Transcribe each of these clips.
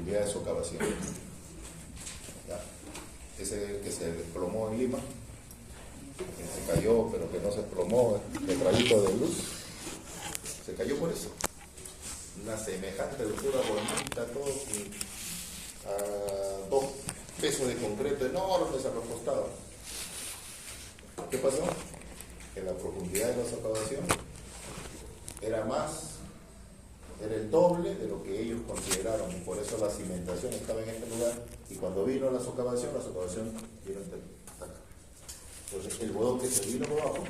profundidad de socavación. ¿Ya? Ese que se desplomó en Lima, que se cayó, pero que no se desplomó, el rayito de luz, se cayó por eso. Una semejante altura bonita, todo, a 2 pesos de concreto enormes a los costados. ¿Qué pasó? Que la profundidad de la socavación era el doble de lo que ellos consideraron, y por eso la cimentación estaba en este lugar, y cuando vino la socavación vino hasta acá. Entonces el bodoque se vino por abajo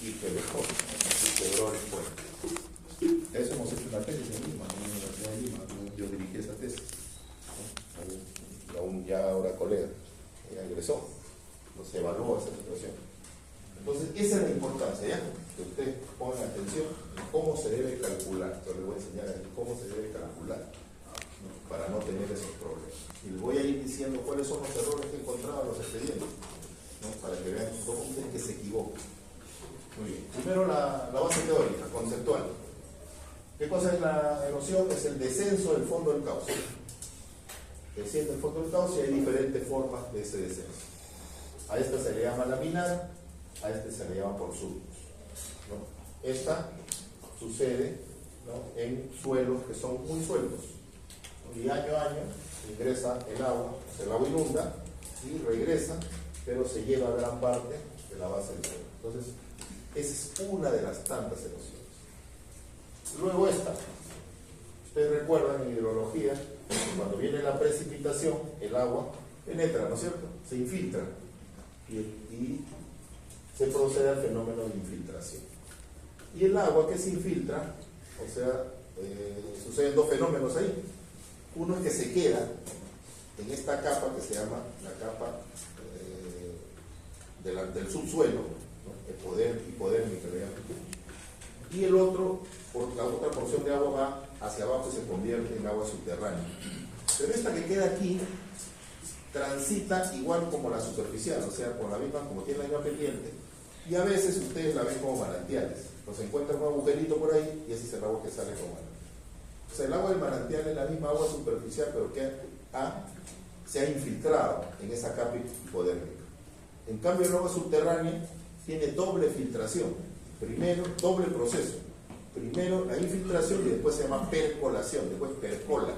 y quebró el puente. Eso hemos hecho una tesis en Lima, en la Universidad de Lima. Yo dirigí esa tesis, ¿no? Aún ya ahora colega, ella egresó, se evaluó esa situación. Entonces esa es la importancia, ¿ya? Que ustedes pongan atención en cómo se debe calcular. Yo les voy a enseñar aquí cómo se debe calcular, ¿no? Para no tener esos problemas. Y les voy a ir diciendo cuáles son los errores que he encontrado en los expedientes, ¿no? Para que vean cómo ustedes que se equivocan. Muy bien. Primero la base teórica, conceptual. ¿Qué cosa es la erosión? Es el descenso del fondo del cauce. Desciende el fondo del cauce y hay diferentes formas de ese descenso. A esta se le llama laminar, a este se le llama por surcos, ¿no? Esta sucede, ¿no? En suelos que son muy sueltos, ¿no? Y año a año ingresa el agua, o sea, el agua inunda y regresa, pero se lleva gran parte de la base del suelo. Entonces, esa es una de las tantas erosiones. Luego esta, ustedes recuerdan en hidrología, cuando viene la precipitación, el agua penetra, ¿no es cierto? Se infiltra y se procede al fenómeno de infiltración. Y el agua que se infiltra, o sea, suceden 2 fenómenos ahí. Uno es que se queda en esta capa que se llama la capa del subsuelo, ¿no? Hipodérmica, y el otro, la otra porción de agua va hacia abajo y se convierte en agua subterránea. Pero esta que queda aquí transita igual como la superficial, o sea, con la misma, como tiene la misma pendiente, y a veces ustedes la ven como manantiales. Pues se encuentra un agujerito por ahí y ese es el agua que sale como manantial. O sea, el agua del manantial es la misma agua superficial, pero que se ha infiltrado en esa capa hipodérmica. En cambio, el agua subterránea tiene doble filtración. Primero, doble proceso. Primero la infiltración y después se llama percolación. Después percola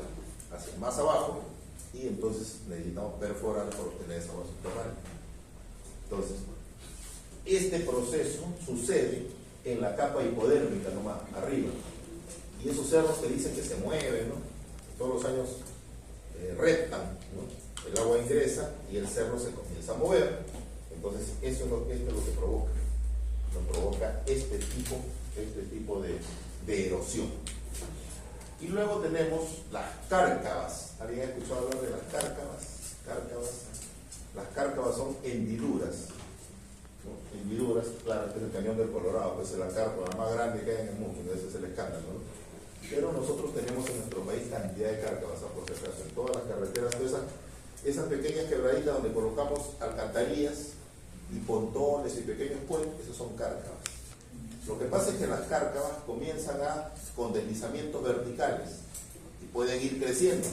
hacia más abajo y entonces necesitamos perforar por obtener esa agua subterránea. Entonces, este proceso sucede en la capa hipodérmica nomás, arriba. Y esos cerros que dicen que se mueven, ¿no? Todos los años reptan, ¿no? El agua ingresa y el cerro se comienza a mover. Entonces, esto es lo que provoca. Nos provoca este tipo de erosión. Y luego tenemos las cárcavas. ¿Alguien ha escuchado hablar de las cárcavas? Las cárcavas son hendiduras, ¿no? Hendiduras, claro, este es el cañón del Colorado, pues es la cárcava más grande que hay en el mundo, ese es el escándalo, ¿no? Pero nosotros tenemos en nuestro país cantidad de cárcavas, por si acaso, en todas las carreteras, todas esas pequeñas quebraditas donde colocamos alcantarillas y pontones y pequeños puentes, esos son cárcavas. Lo que pasa es que las cárcavas comienzan con deslizamientos verticales y pueden ir creciendo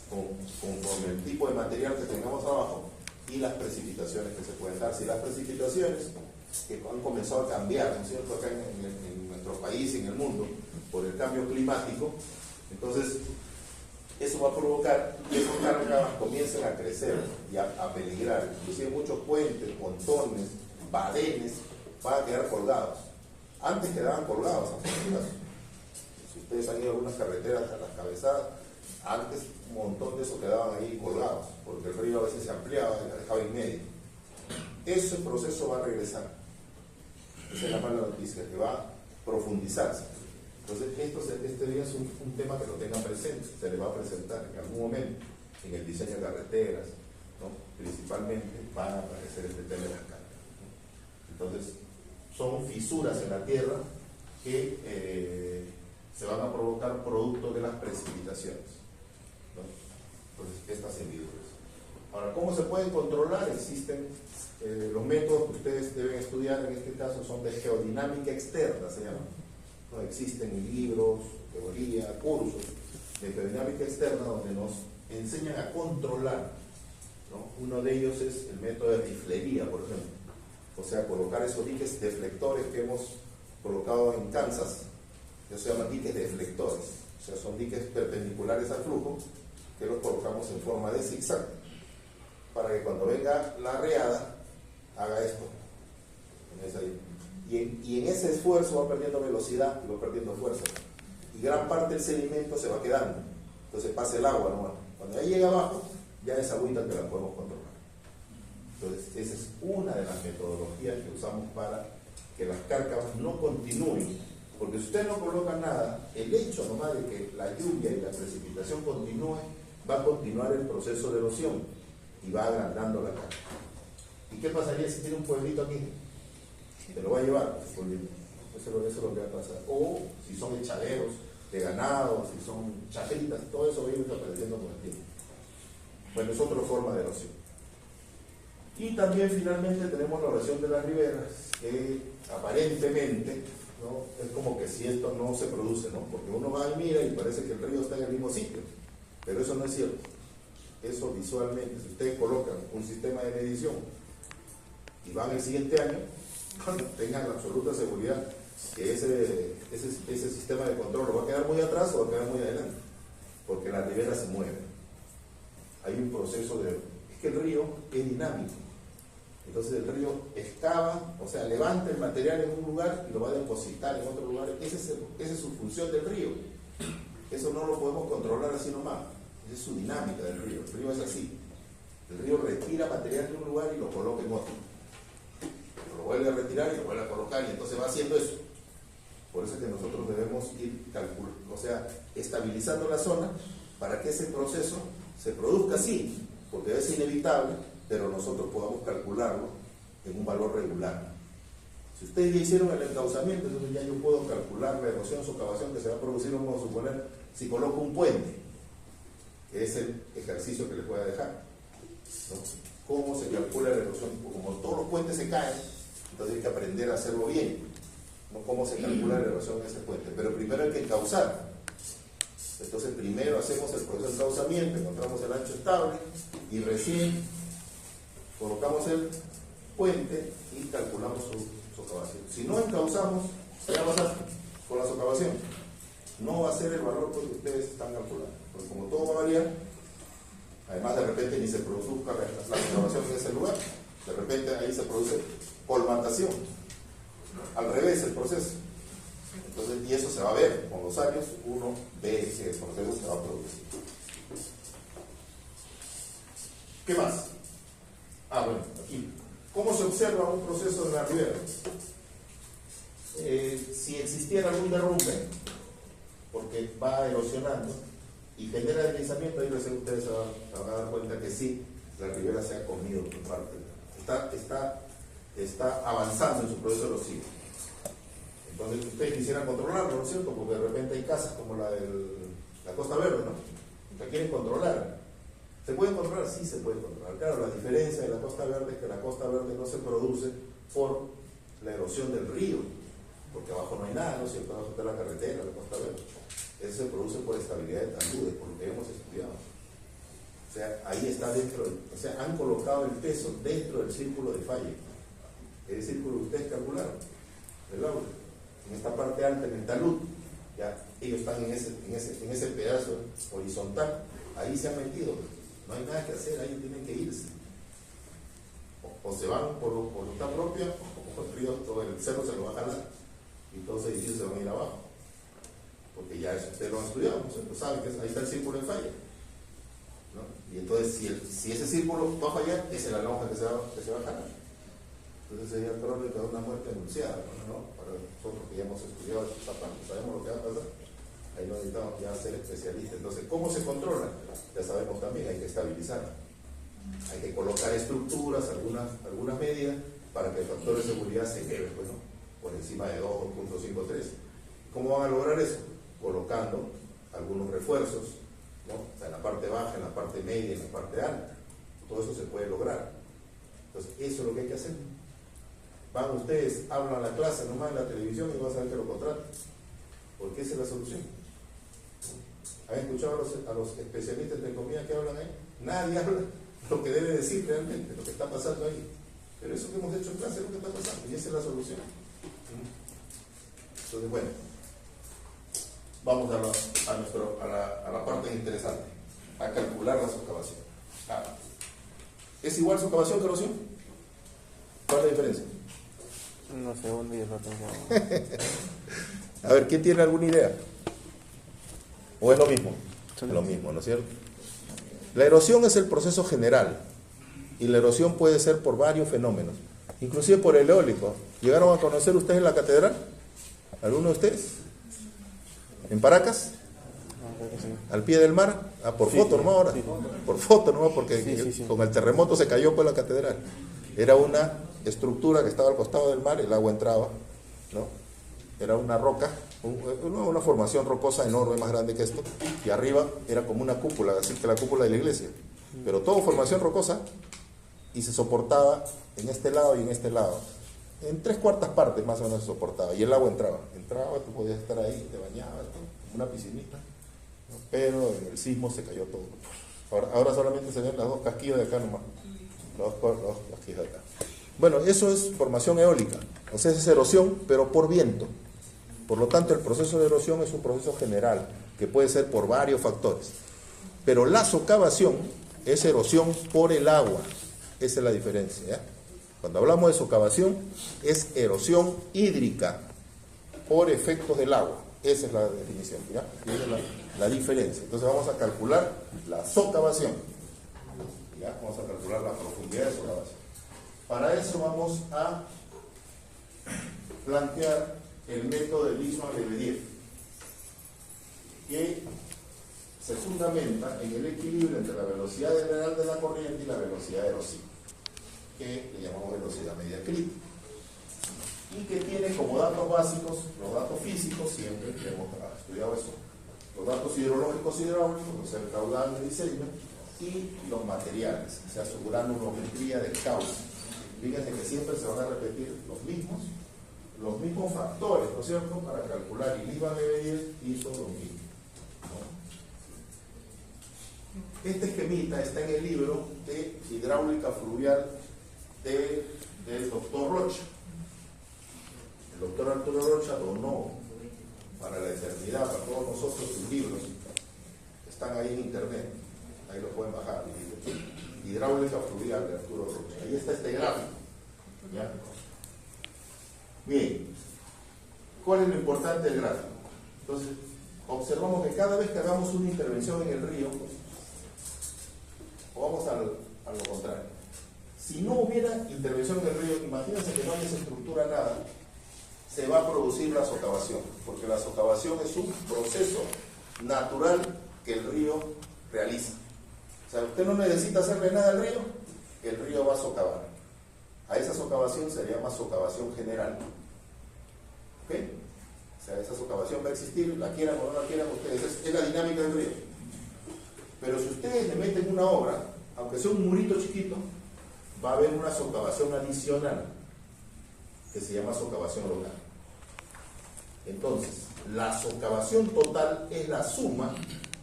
con el tipo de material que tengamos abajo y las precipitaciones que se pueden dar. Si las precipitaciones que han comenzado a cambiar, ¿no es cierto?, acá en nuestro país y en el mundo por el cambio climático, entonces eso va a provocar que esos cárcavas comiencen a crecer y a peligrar. Inclusive muchos puentes, pontones, badenes van a quedar colgados. Antes quedaban colgados, si ustedes han ido a algunas carreteras a las cabezadas, antes un montón de eso quedaban ahí colgados, porque el río a veces se ampliaba y la dejaba en medio. Ese proceso va a regresar. Esa es la mala noticia, que va a profundizarse. Entonces, este día es un tema que lo tengan presente, se le va a presentar en algún momento en el diseño de carreteras, ¿no? Principalmente van a aparecer este tema de las cárcavas, ¿no? Entonces, son fisuras en la tierra que se van a provocar producto de las precipitaciones, ¿no? Entonces, estas hendiduras. Ahora, ¿cómo se pueden controlar? Existen los métodos que ustedes deben estudiar, en este caso son de geodinámica externa, se llaman, ¿no? Existen libros, teoría, cursos, mecrodinámica externa, donde nos enseñan a controlar, ¿no? Uno de ellos es el método de riflería, por ejemplo. O sea, colocar esos diques deflectores que hemos colocado en Kansas, que se llaman diques deflectores. O sea, son diques perpendiculares al flujo que los colocamos en forma de zigzag, para que cuando venga la reada haga esto. Y en ese esfuerzo va perdiendo velocidad y va perdiendo fuerza. Y gran parte del sedimento se va quedando. Entonces pasa el agua, ¿no? Cuando ya llega abajo, ya es agüita que la podemos controlar. Entonces, esa es una de las metodologías que usamos para que las cárcamas no continúen. Porque si usted no coloca nada, el hecho nomás de que la lluvia y la precipitación continúe, va a continuar el proceso de erosión y va agrandando la cárcama. ¿Y qué pasaría si tiene un pueblito aquí? Se lo va a llevar ese pueblito. Eso es lo que va a pasar. O si son echaderos de ganado, si son chajeritas, todo eso va a ir desapareciendo con el tiempo. Bueno, es otra forma de erosión. Y también finalmente tenemos la erosión de las riberas, que aparentemente, ¿no?, es como que si esto no se produce, ¿no? Porque uno va y mira y parece que el río está en el mismo sitio, pero eso no es cierto. Eso visualmente, si ustedes colocan un sistema de medición y van el siguiente año, cuando tengan la absoluta seguridad que ese sistema de control lo va a quedar muy atrás o va a quedar muy adelante, porque la ribera se mueve. Hay un proceso de... Es que el río es dinámico. Entonces el río excava, o sea, levanta el material en un lugar y lo va a depositar en otro lugar. Esa es su función del río. Eso no lo podemos controlar así nomás. Esa es su dinámica del río. El río es así. El río retira material de un lugar y lo coloca en otro. Lo vuelve a retirar y lo vuelve a colocar, y entonces va haciendo eso. Por eso es que nosotros debemos ir calculando, o sea, estabilizando la zona para que ese proceso se produzca así, porque es inevitable, pero nosotros podamos calcularlo en un valor regular. Si ustedes ya hicieron el encauzamiento, entonces ya yo puedo calcular la erosión, socavación que se va a producir, vamos a suponer, si coloco un puente, que es el ejercicio que les voy a dejar, ¿no? ¿Cómo se calcula la erosión? Como todos los puentes se caen, entonces hay que aprender a hacerlo bien, ¿no? Cómo se calcula la erosión en ese puente. Pero primero hay que encauzar. Entonces primero hacemos el proceso de encauzamiento, encontramos el ancho estable y recién colocamos el puente y calculamos su socavación. Si no encauzamos, ¿qué va a pasar con la socavación? No va a ser el valor que ustedes están calculando, porque como todo va a variar, además de repente ni se produzca la socavación en ese lugar, de repente ahí se produce colmatación, al revés el proceso. Entonces, y eso se va a ver con los años, uno ve que el proceso se va a producir. ¿Qué más? Bueno, aquí. ¿Cómo se observa un proceso en la ribera? Si existiera algún derrumbe, porque va erosionando y genera deslizamiento, ahí recién ustedes se van a dar cuenta que sí, la ribera se ha comido por parte. Está avanzando en su proceso erosivo. Entonces ustedes quisieran controlarlo, ¿no es cierto? Porque de repente hay casas como la de la Costa Verde, ¿no?, que quieren controlar. ¿Se puede controlar? Sí, se puede controlar. Claro, la diferencia de la Costa Verde es que la Costa Verde no se produce por la erosión del río, porque abajo no hay nada, ¿no es cierto? Abajo está la carretera, la Costa Verde. Eso se produce por estabilidad de taludes, por lo que hemos estudiado. O sea, ahí está dentro, o sea, han colocado el peso dentro del círculo de falla. El círculo que ustedes calcularon, el aula. En esta parte alta, en el talud, ya ellos están en ese pedazo horizontal, ahí se han metido. No hay nada que hacer, ahí tienen que irse. O se van por voluntad propia, o el río, todo el cerro se lo va a jalar, y todos los edificios se van a ir abajo. Porque ya eso ustedes lo han estudiado, ¿no? Entonces saben que ahí está el círculo de falla, ¿no? Y entonces, si ese círculo va a fallar, esa es la lonja que se va a jalar. Entonces sería crónica de una muerte anunciada, ¿no? Para nosotros que ya hemos estudiado esta parte, sabemos lo que va a pasar. Ahí no necesitamos ya ser especialistas. Entonces, ¿cómo se controla? Ya sabemos también, hay que estabilizar. Hay que colocar estructuras, algunas medidas, para que el factor de seguridad se quede, pues, ¿no?, por encima de 2, 2.53. ¿Cómo van a lograr eso? Colocando algunos refuerzos, ¿no? O sea, en la parte baja, en la parte media, en la parte alta. Todo eso se puede lograr. Entonces, eso es lo que hay que hacer. Van ustedes, hablan la clase nomás en la televisión y van a saber que lo contratan. Porque esa es la solución. ¿Han escuchado a los especialistas de economía que hablan ahí? Nadie habla lo que debe decir realmente, lo que está pasando ahí. Pero eso que hemos hecho en clase es lo que está pasando y esa es la solución. Entonces, bueno, vamos a la parte interesante, a calcular la socavación. ¿Es igual socavación que erosión? ¿Cuál es la diferencia? No sé, un día lo tengo. A ver, ¿quién tiene alguna idea? ¿O es lo mismo? Es lo mismo, ¿no es cierto? La erosión es el proceso general y la erosión puede ser por varios fenómenos, inclusive por el eólico. ¿Llegaron a conocer ustedes la catedral? ¿Alguno de ustedes? ¿En Paracas? ¿Al pie del mar? Por foto nomás ahora. Por foto nomás porque con el terremoto se cayó pues la catedral. Era una estructura que estaba al costado del mar, el agua entraba, ¿no? Era una roca, una formación rocosa enorme, más grande que esto, y arriba era como una cúpula, así que la cúpula de la iglesia, pero todo formación rocosa, y se soportaba en este lado y en este lado. En 3/4 partes más o menos se soportaba, y el agua entraba, tú podías estar ahí, te bañabas, una piscinita, ¿no? Pero en el sismo se cayó todo. Ahora solamente se ven las dos casquillas de acá nomás, los casquillos de acá. Bueno, eso es formación eólica, o sea, es erosión, pero por viento. Por lo tanto, el proceso de erosión es un proceso general, que puede ser por varios factores. Pero la socavación es erosión por el agua. Esa es la diferencia, ¿ya? Cuando hablamos de socavación, es erosión hídrica por efectos del agua. Esa es la definición, ¿ya? Esa es la diferencia. Entonces vamos a calcular la socavación. ¿Ya? Vamos a calcular la profundidad de socavación. Para eso vamos a plantear el método de Leishman-Lebediev, que se fundamenta en el equilibrio entre la velocidad general de la corriente y la velocidad erosiva, que le llamamos velocidad media crítica, y que tiene como datos básicos los datos físicos, siempre que hemos estudiado eso, los datos hidrológicos y hidráulicos, o sea, el caudal de diseño, y los materiales, o sea, su granulometría de causa. Fíjense que siempre se van a repetir los mismos factores, ¿no es cierto?, para calcular, y Leishman-Lebediev hizo lo mismo, ¿no? Este esquemita está en el libro de hidráulica fluvial del doctor Rocha. El doctor Arturo Rocha donó para la eternidad, para todos nosotros, sus libros. Están ahí en internet, ahí lo pueden bajar. Hidráulica fluvial de Arturo Rocha. Ahí está este gráfico, ¿ya? Bien, ¿cuál es lo importante del gráfico? Entonces, observamos que cada vez que hagamos una intervención en el río, o vamos a lo contrario, si no hubiera intervención en el río, imagínense que no hay esa estructura, nada, se va a producir la socavación, porque la socavación es un proceso natural que el río realiza. O sea, usted no necesita hacerle nada al río, el río va a socavar. A esa socavación se le llama socavación general. ¿Ok? O sea, esa socavación va a existir, la quieran o no la quieran ustedes, es la dinámica del río. Pero si ustedes le meten una obra, aunque sea un murito chiquito, va a haber una socavación adicional, que se llama socavación local. Entonces, la socavación total es la suma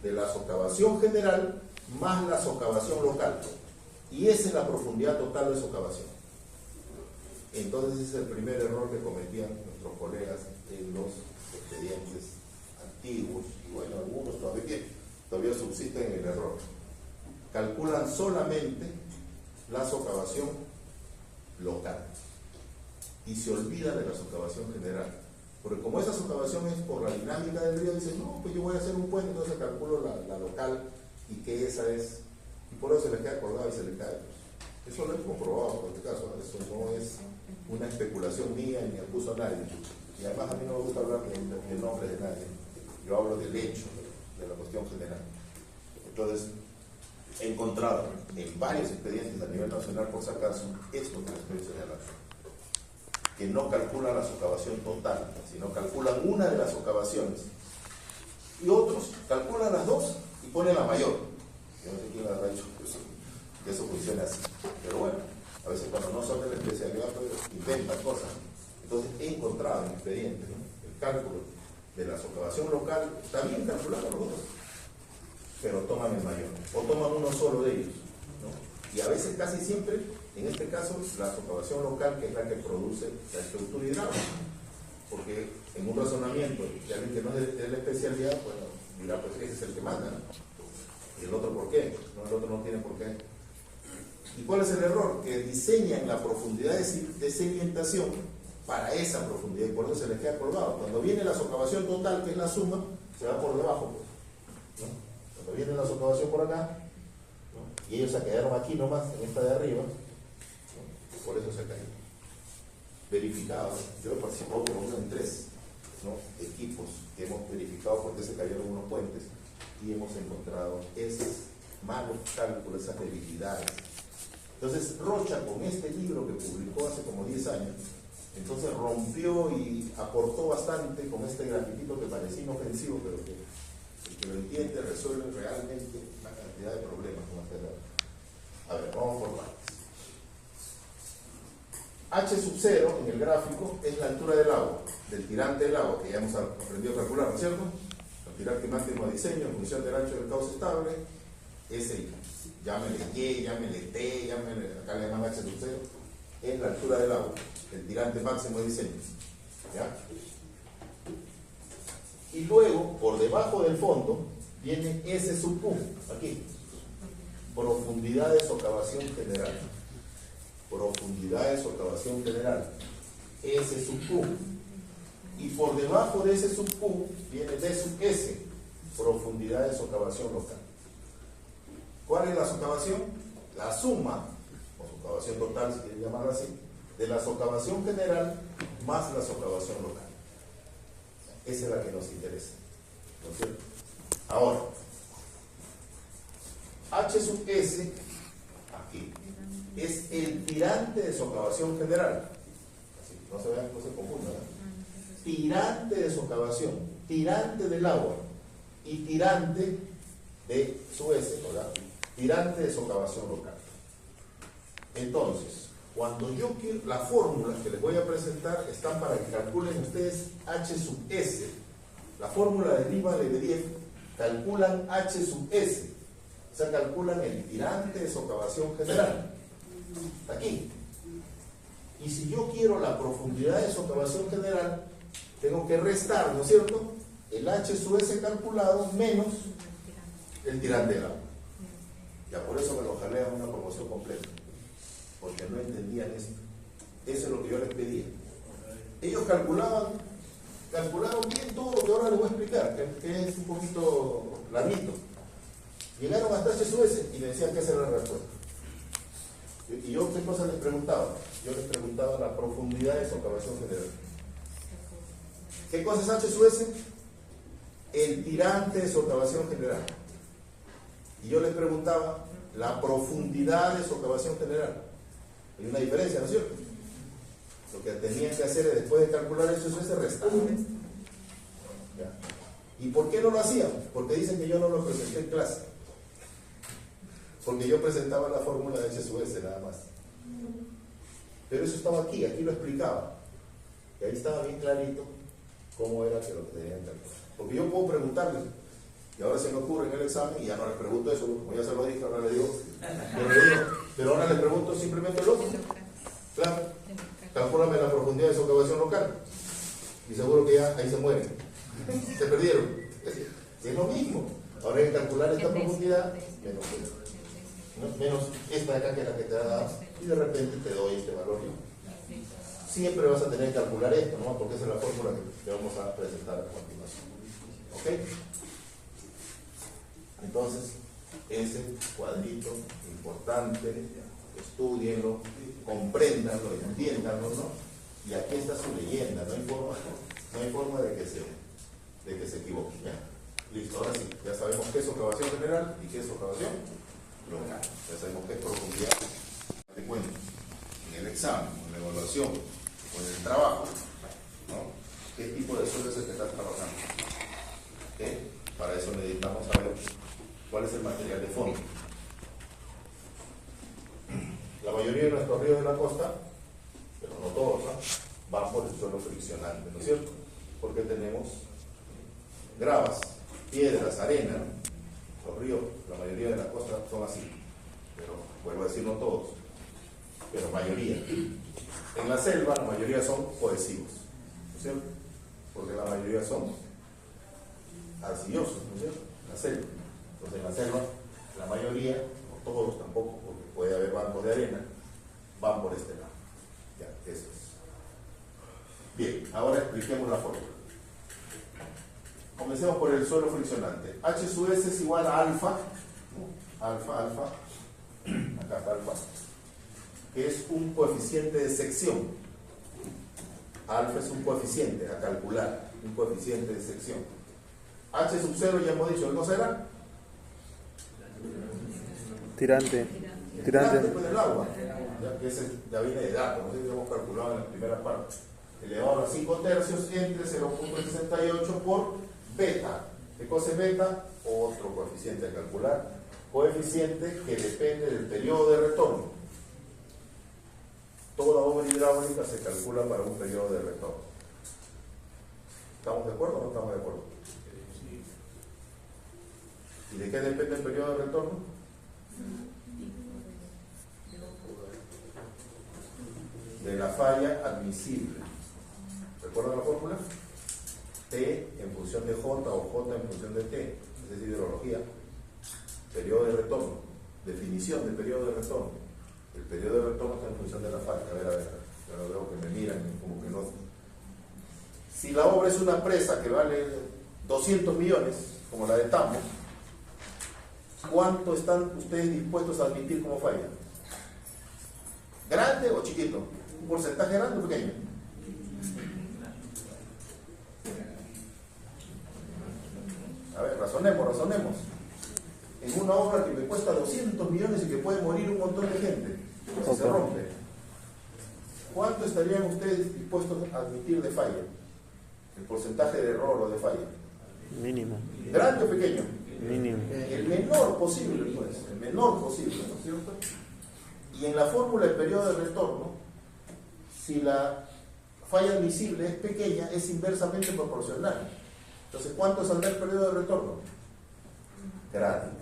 de la socavación general más la socavación local, y esa es la profundidad total de socavación. Entonces ese es el primer error que cometían nuestros colegas en los expedientes antiguos, y bueno, algunos todavía subsisten en el error. Calculan solamente la socavación local y se olvidan de la socavación general, porque como esa socavación es por la dinámica del río, dicen, no, pues yo voy a hacer un puente, entonces calculo la local, y que esa es, y por eso se le queda colgado y se le cae. Eso lo he comprobado en este caso, eso no es una especulación mía ni acuso a nadie, y además a mí no me gusta hablar de nombre de nadie, yo hablo del hecho, de la cuestión general. Entonces, he encontrado en varios expedientes a nivel nacional, por si acaso, esto que les estoy señalando, que no calculan la socavación total, sino calculan una de las socavaciones, y otros calculan las dos y ponen la mayor. Yo no sé quién les ha dicho que eso funcione así, pero bueno, a veces cuando no son de la especialidad, pues inventan cosas. Entonces he encontrado en expedientes, ¿no?, el cálculo de la socavación local está bien calculado los dos, pero toman el mayor, o toman uno solo de ellos, ¿no? Y a veces, casi siempre, en este caso, la socavación local, que es la que produce la estructura hidráulica, porque en un razonamiento de alguien que no es de la especialidad, bueno, dirá, pues ese es el que manda, ¿no? ¿Y el otro por qué? No, el otro no tiene por qué. ¿Y cuál es el error? Que diseñan la profundidad de sedimentación para esa profundidad, y por eso se les queda colgado. Cuando viene la socavación total, que es la suma, se va por debajo, pues, ¿no? Cuando viene la socavación por acá, ¿no? Y ellos se quedaron aquí nomás, en esta de arriba, ¿no? Por eso se cayó. Verificado, yo he participado por lo menos en 3, ¿no? Equipos que hemos verificado porque se cayeron unos puentes y hemos encontrado esos malos cálculos, esas debilidades. Entonces Rocha, con este libro que publicó hace como 10 años, entonces rompió y aportó bastante con este grafiquito que parecía inofensivo, pero que el que lo entiende resuelve realmente una cantidad de problemas con este grafo. A ver, vamos por partes. H sub 0 en el gráfico es la altura del agua, del tirante del agua, que ya hemos aprendido a calcular, ¿no es cierto? El tirante máximo de diseño en función del ancho del cauce estable es el, llámele Y, llámele T, llámele, acá le llaman H sub 0, es la altura del agua, el tirante máximo de diseño. ¿Ya? Y luego, por debajo del fondo, viene S sub Q, aquí, profundidad de socavación general. Profundidad de socavación general, S sub Q, y por debajo de S sub Q viene D sub S, profundidad de socavación local. ¿Cuál es la socavación? La suma, o socavación total si quieren llamarla así, de la socavación general más la socavación local. Esa es la que nos interesa, ¿no es cierto? Ahora, H sub S, aquí, es el tirante de socavación general. Así, no se vean, no se confundan. Tirante de socavación, tirante del agua y tirante de su S, ¿verdad? Tirante de socavación local. Entonces, cuando yo quiero, las fórmulas que les voy a presentar están para que calculen ustedes H sub S. La fórmula de Lima de Mediev calculan H sub S. O sea, calculan el tirante de socavación general. Aquí. Y si yo quiero la profundidad de socavación general, tengo que restar, ¿no es cierto?, el H sub S calculado menos el tirante del agua. Ya por eso me lo jalé a una promoción completa, porque no entendían esto. Eso es lo que yo les pedía. Ellos calcularon bien todo lo que ahora les voy a explicar, que es un poquito larguito. Llegaron hasta H sub S y me decían que esa era la respuesta. Y yo, ¿qué cosa les preguntaba? Yo les preguntaba la profundidad de socavación general. ¿Qué cosa es H sub S? El tirante de socavación general. Y yo les preguntaba la profundidad de socavación general. Hay una diferencia, ¿no es cierto? Lo que tenían que hacer es, después de calcular H sub S, restar. ¿Ya? ¿Y por qué no lo hacían? Porque dicen que yo no lo presenté en clase. Porque yo presentaba la fórmula de H sub S nada más. Pero eso estaba aquí lo explicaba. Y ahí estaba bien clarito cómo era que lo tenían que calcular. Porque yo puedo preguntarles, y ahora se me ocurre en el examen, y ya no les pregunto eso, como ya se lo dije, ahora le digo, pero ahora les pregunto simplemente lo otro. Claro, calcúlame la profundidad de socavación local. Y seguro que ya ahí se mueren. Se perdieron. Es lo mismo. Ahora hay que calcular esta profundidad menos esta. Menos esta de acá, que es la que te ha dado, y de repente te doy este valor. Siempre vas a tener que calcular esto, ¿no? Porque esa es la fórmula que vamos a presentar a continuación. ¿Ok? Entonces, ese cuadrito importante, estudienlo, compréndanlo, entiéndanlo, ¿no? Y aquí está su leyenda, no hay forma de que se equivoque. ¿Ya? Listo, ahora sí, ya sabemos qué es socavación general y qué es socavación local. Ya sabemos qué es profundidad. Te cuento, en el examen, en la evaluación, o en el trabajo, ¿no? ¿Qué tipo de suelo es el que estás trabajando? ¿Qué? Para eso necesitamos saber cuál es el material de fondo. La mayoría de nuestros ríos de la costa, pero no todos, ¿no?, van por el suelo friccionante, ¿no es cierto? Porque tenemos gravas, piedras, arena, Los ríos, la mayoría de las costas son así, pero vuelvo a decir no todos, pero mayoría. En la selva la mayoría son cohesivos, ¿no es cierto? Porque la mayoría son arcillosos, ¿no es cierto? En la selva. Entonces en la selva la mayoría, no todos tampoco, porque puede haber bancos de arena, van por este lado. Ya, eso es. Bien, ahora expliquemos la fórmula. Comencemos por el suelo friccionante. H sub S es igual a alfa, ¿no? Alfa, acá está alfa, que es un coeficiente de sección. Alfa es un coeficiente a calcular, un coeficiente de sección. H sub 0 ya hemos dicho, ¿qué cosa era? Tirante. Después del agua, ya que ese ya viene de datos, no sé si lo hemos calculado en la primera parte. Elevado a 5 tercios entre 0.68 por beta. ¿Qué cosa es beta? Otro coeficiente a calcular. Coeficiente que depende del periodo de retorno. Toda la obra hidráulica se calcula para un periodo de retorno. ¿Estamos de acuerdo o no estamos de acuerdo? ¿Y de qué depende el periodo de retorno? De la falla admisible. ¿Recuerdan la fórmula? T en función de J o J en función de T. Es hidrología. Periodo de retorno. Definición del periodo de retorno. El periodo de retorno está en función de la falla. A ver. Yo veo que me miran como que no. Si la obra es una presa que vale 200 millones, como la de Tambo, ¿cuánto están ustedes dispuestos a admitir como falla? ¿Grande o chiquito? ¿Un porcentaje grande o pequeño? A ver, razonemos. En una obra que me cuesta 200 millones y que puede morir un montón de gente, si se rompe, ¿cuánto estarían ustedes dispuestos a admitir de falla? El porcentaje de error o de falla. Mínimo. ¿Grande o pequeño? Mínimo. El menor posible, pues, el menor posible, ¿no es cierto? Y en la fórmula del periodo de retorno, si la falla admisible es pequeña, es inversamente proporcional. Entonces, ¿cuánto saldrá el periodo de retorno? Grande.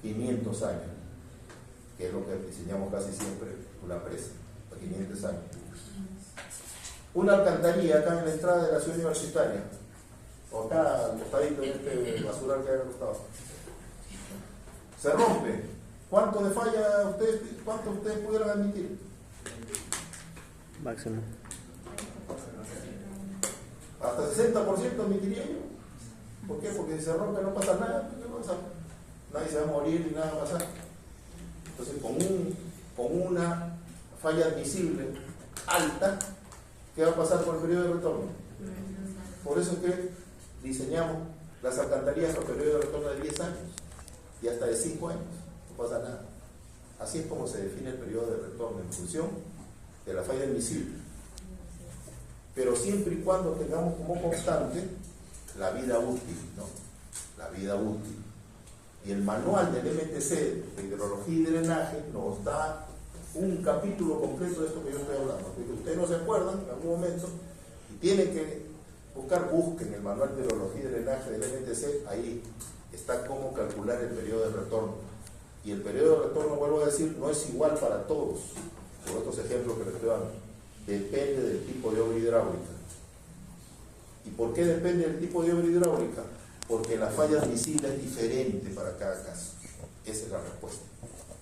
500 años, que es lo que diseñamos casi siempre una presa, 500 años. Una alcantarilla acá en la entrada de la ciudad universitaria, o acá al costadito de este basural que hay al costado, se rompe. ¿Cuánto de falla cuánto ustedes pudieran admitir? Máximo. Hasta 60% admitiría yo. ¿Por qué? Porque si se rompe no pasa nada, nadie se va a morir ni nada va a pasar. Entonces, con una falla admisible alta, ¿qué va a pasar con el periodo de retorno? Por eso es que diseñamos las alcantarillas con periodo de retorno de 10 años y hasta de 5 años, no pasa nada. Así es como se define el periodo de retorno en función de la falla admisible. Pero siempre y cuando tengamos como constante la vida útil, ¿no? La vida útil. Y el manual del MTC de hidrología y drenaje nos da un capítulo completo de esto que yo estoy hablando. Porque ustedes no se acuerdan en algún momento y tienen que busquen el manual de hidrología y drenaje del MTC, ahí está cómo calcular el periodo de retorno. Y el periodo de retorno, vuelvo a decir, no es igual para todos. Por otros ejemplos que les estoy dando, depende del tipo de obra hidráulica. ¿Y por qué depende del tipo de obra hidráulica? Porque la falla admisible es diferente para cada caso. Esa es la respuesta.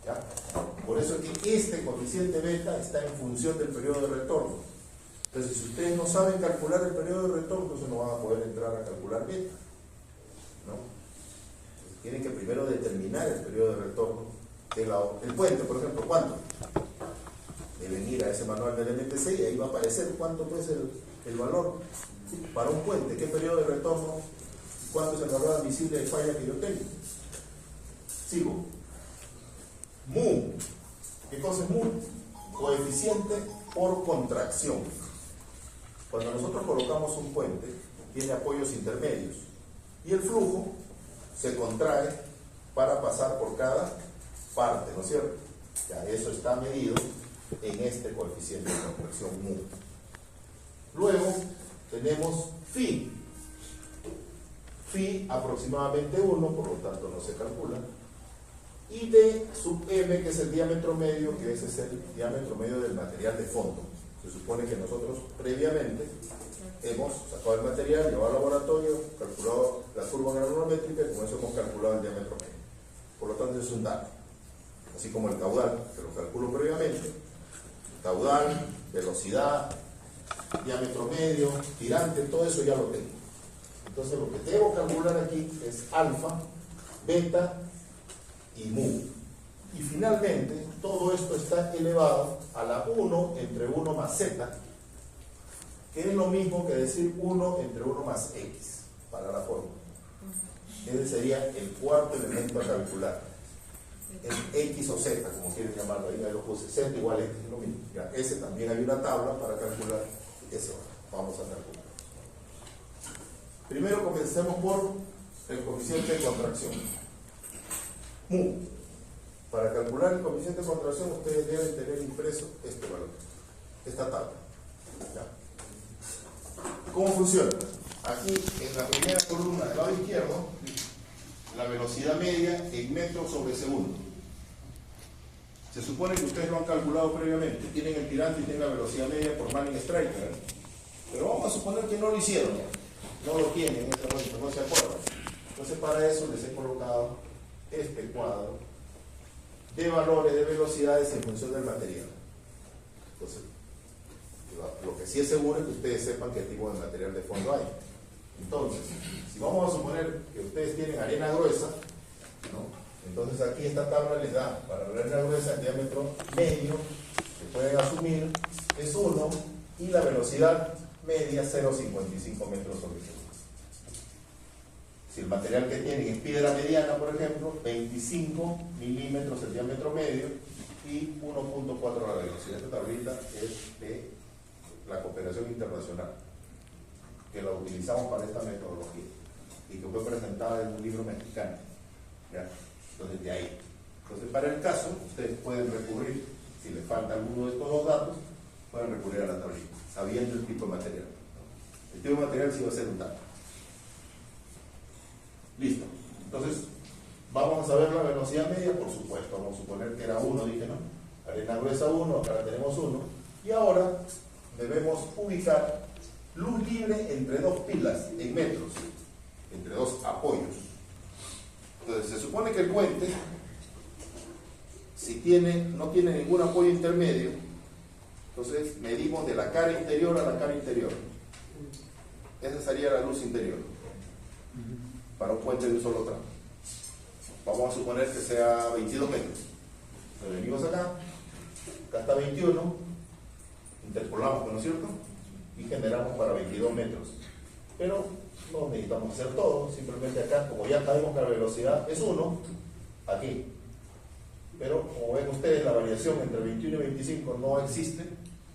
¿Ya? Por eso es que este coeficiente beta está en función del periodo de retorno. Entonces, si ustedes no saben calcular el periodo de retorno, entonces no van a poder entrar a calcular beta, ¿no? Tienen que primero determinar el periodo de retorno del puente, por ejemplo. ¿Cuánto? Deben ir a ese manual del MTC y ahí va a aparecer cuánto puede ser el valor para un puente, qué periodo de retorno, cuánto es el valor admisible de falla que yo tengo. Sigo. Mu. ¿Qué cosa es mu? Coeficiente por contracción. Cuando nosotros colocamos un puente, tiene apoyos intermedios y el flujo se contrae para pasar por cada parte, ¿no es cierto? Ya eso está medido en este coeficiente de contracción mu. Luego tenemos phi. phi aproximadamente 1, por lo tanto no se calcula, y d sub m, que es el diámetro medio, que ese es el diámetro medio del material de fondo. Se supone que nosotros previamente hemos sacado el material, llevado al laboratorio, calculado la curva granulométrica y con eso hemos calculado el diámetro medio. Por lo tanto es un dato. Así como el caudal, que lo calculo previamente, caudal, velocidad, diámetro medio, tirante, todo eso ya lo tengo. Entonces lo que debo calcular aquí es alfa, beta y mu. Y finalmente todo esto está elevado a la 1 entre 1 más z, que es lo mismo que decir 1 entre 1 más x para la fórmula. Ese sería el cuarto elemento a calcular. Es x o z, como quieren llamarlo, ahí lo puse, z igual a x, es lo mismo. Ya, ese también hay una tabla para calcular eso. Vamos a calcular. Primero comencemos por el coeficiente de contracción. Mu. Para calcular el coeficiente de contracción ustedes deben tener impreso este valor, esta tabla. ¿Ya? ¿Cómo funciona? Aquí en la primera columna del lado izquierdo, la velocidad media en metros sobre segundo. Se supone que ustedes lo han calculado previamente, tienen el tirante y tienen la velocidad media por Manning-Stryker, pero vamos a suponer que no lo hicieron, no lo tienen en este momento, no se acuerdan. Entonces para eso les he colocado este cuadro de valores de velocidades en función del material. Entonces, lo que sí es seguro es que ustedes sepan qué tipo de material de fondo hay. Entonces, si vamos a suponer que ustedes tienen arena gruesa, ¿no? Entonces aquí esta tabla les da para la arena gruesa el diámetro medio que pueden asumir es 1 y la velocidad media 0,55 metros sobre segundo. Si el material que tienen es piedra mediana, por ejemplo, 25 milímetros el diámetro medio y 1.4 la velocidad. Esta tablita es de la cooperación internacional, que la utilizamos para esta metodología y que fue presentada en un libro mexicano. ¿Ya? Entonces, de ahí. Entonces, para el caso, ustedes pueden recurrir, si les falta alguno de estos dos datos, pueden recurrir a la tablita, sabiendo el tipo de material. El tipo de material sí va a ser un dato. Listo. Entonces, vamos a saber la velocidad media, por supuesto. Vamos a suponer que era 1, dije, ¿no? Arena gruesa 1, acá tenemos 1. Y ahora debemos ubicar luz libre entre dos pilas en metros, entre dos apoyos. Entonces, se supone que el puente, si no tiene ningún apoyo intermedio, entonces medimos de la cara interior a la cara interior. Esa sería la luz interior para un puente de un solo tramo. Vamos a suponer que sea 22 metros. Entonces venimos acá está 21, interpolamos, ¿no es cierto? Y generamos para 22 metros. Pero no necesitamos hacer todo, simplemente acá, como ya sabemos que la velocidad es 1, aquí. Pero como ven ustedes, la variación entre 21 y 25 no existe,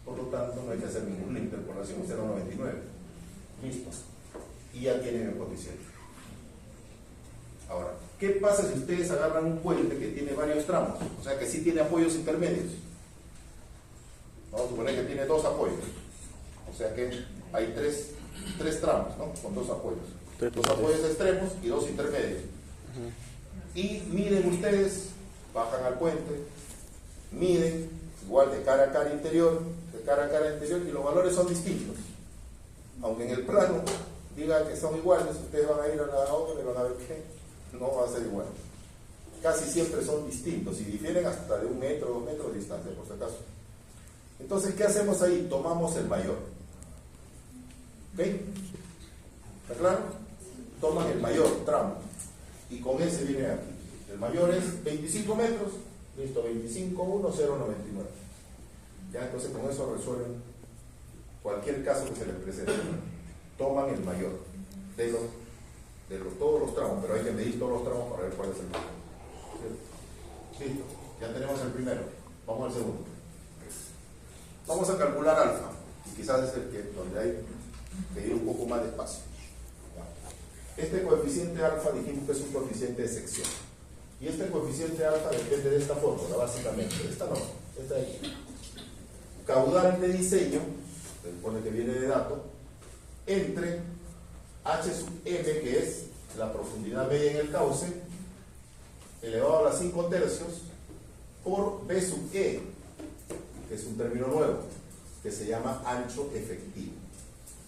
por lo tanto no hay que hacer ninguna interpolación, 0,99. Listo. Y ya tienen el coeficiente. Ahora, ¿qué pasa si ustedes agarran un puente que tiene varios tramos? O sea, que sí tiene apoyos intermedios. Vamos a suponer que tiene dos apoyos. O sea que hay tres tramos, ¿no? Con dos apoyos. Dos apoyos extremos y dos intermedios. Y miden ustedes, bajan al puente, miden, igual de cara a cara interior, y los valores son distintos. Aunque en el plano diga que son iguales, ustedes van a ir a la otra y van a ver que no va a ser igual. Casi siempre son distintos y difieren hasta de 1 metro, 2 metros de distancia, por si acaso. Entonces, ¿qué hacemos ahí? Tomamos el mayor. ¿Ok? ¿Está claro? Toman el mayor tramo y con ese viene aquí. El mayor es 25 metros. Listo, 25, 1, 0, 99. Ya, entonces con eso resuelven cualquier caso que se les presente. Toman el mayor de todos los tramos, pero hay que medir todos los tramos para ver cuál es el mayor. ¿Sí? Listo, ya tenemos el primero. Vamos al segundo. Vamos a calcular alfa, y quizás es el que donde hay que ir un poco más despacio. Este coeficiente alfa dijimos que es un coeficiente de sección. Y este coeficiente alfa depende de esta fórmula, básicamente. Esta no, esta de aquí. Caudal de diseño, se supone que viene de dato, entre H sub m, que es la profundidad media en el cauce elevado a la 5 tercios por B sub E, que es un término nuevo, que se llama ancho efectivo.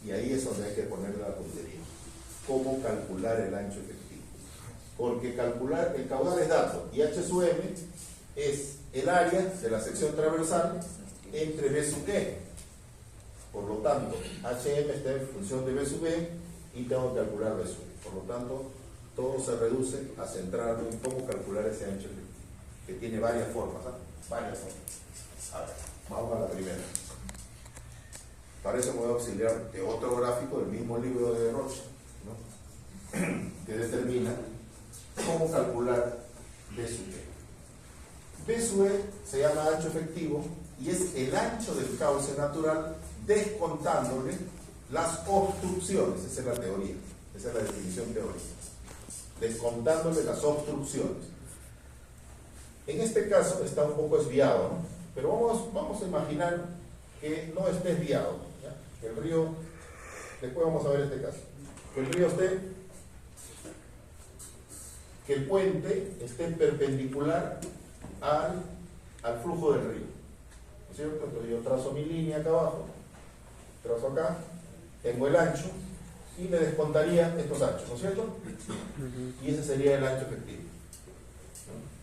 Y ahí es donde hay que ponerle la puntería. ¿Cómo calcular el ancho efectivo? Porque calcular el caudal es dato y H sub M es el área de la sección transversal entre B sub E. Por lo tanto, HM está en función de B sub E y tengo que calcular B sub E. Por lo tanto, todo se reduce a centrarme en cómo calcular ese ancho efectivo, que tiene varias formas, ¿eh? Varias formas. A ver, vamos a la primera. Para eso me voy a auxiliar de otro gráfico del mismo libro de Roche, ¿no? Que determina cómo calcular B sub E. B sub E se llama ancho efectivo y es el ancho del cauce natural descontándole las obstrucciones. Esa es la teoría, esa es la definición teórica. Descontándole las obstrucciones. En este caso está un poco desviado, ¿no? Pero vamos a imaginar que no esté desviado, ¿ya? Que el río, después vamos a ver este caso, que el río esté, que el puente esté perpendicular al flujo del río, ¿no es cierto? Entonces yo trazo mi línea acá abajo, trazo acá, tengo el ancho y le descontaría estos anchos, ¿no es cierto? Y ese sería el ancho efectivo, ¿no?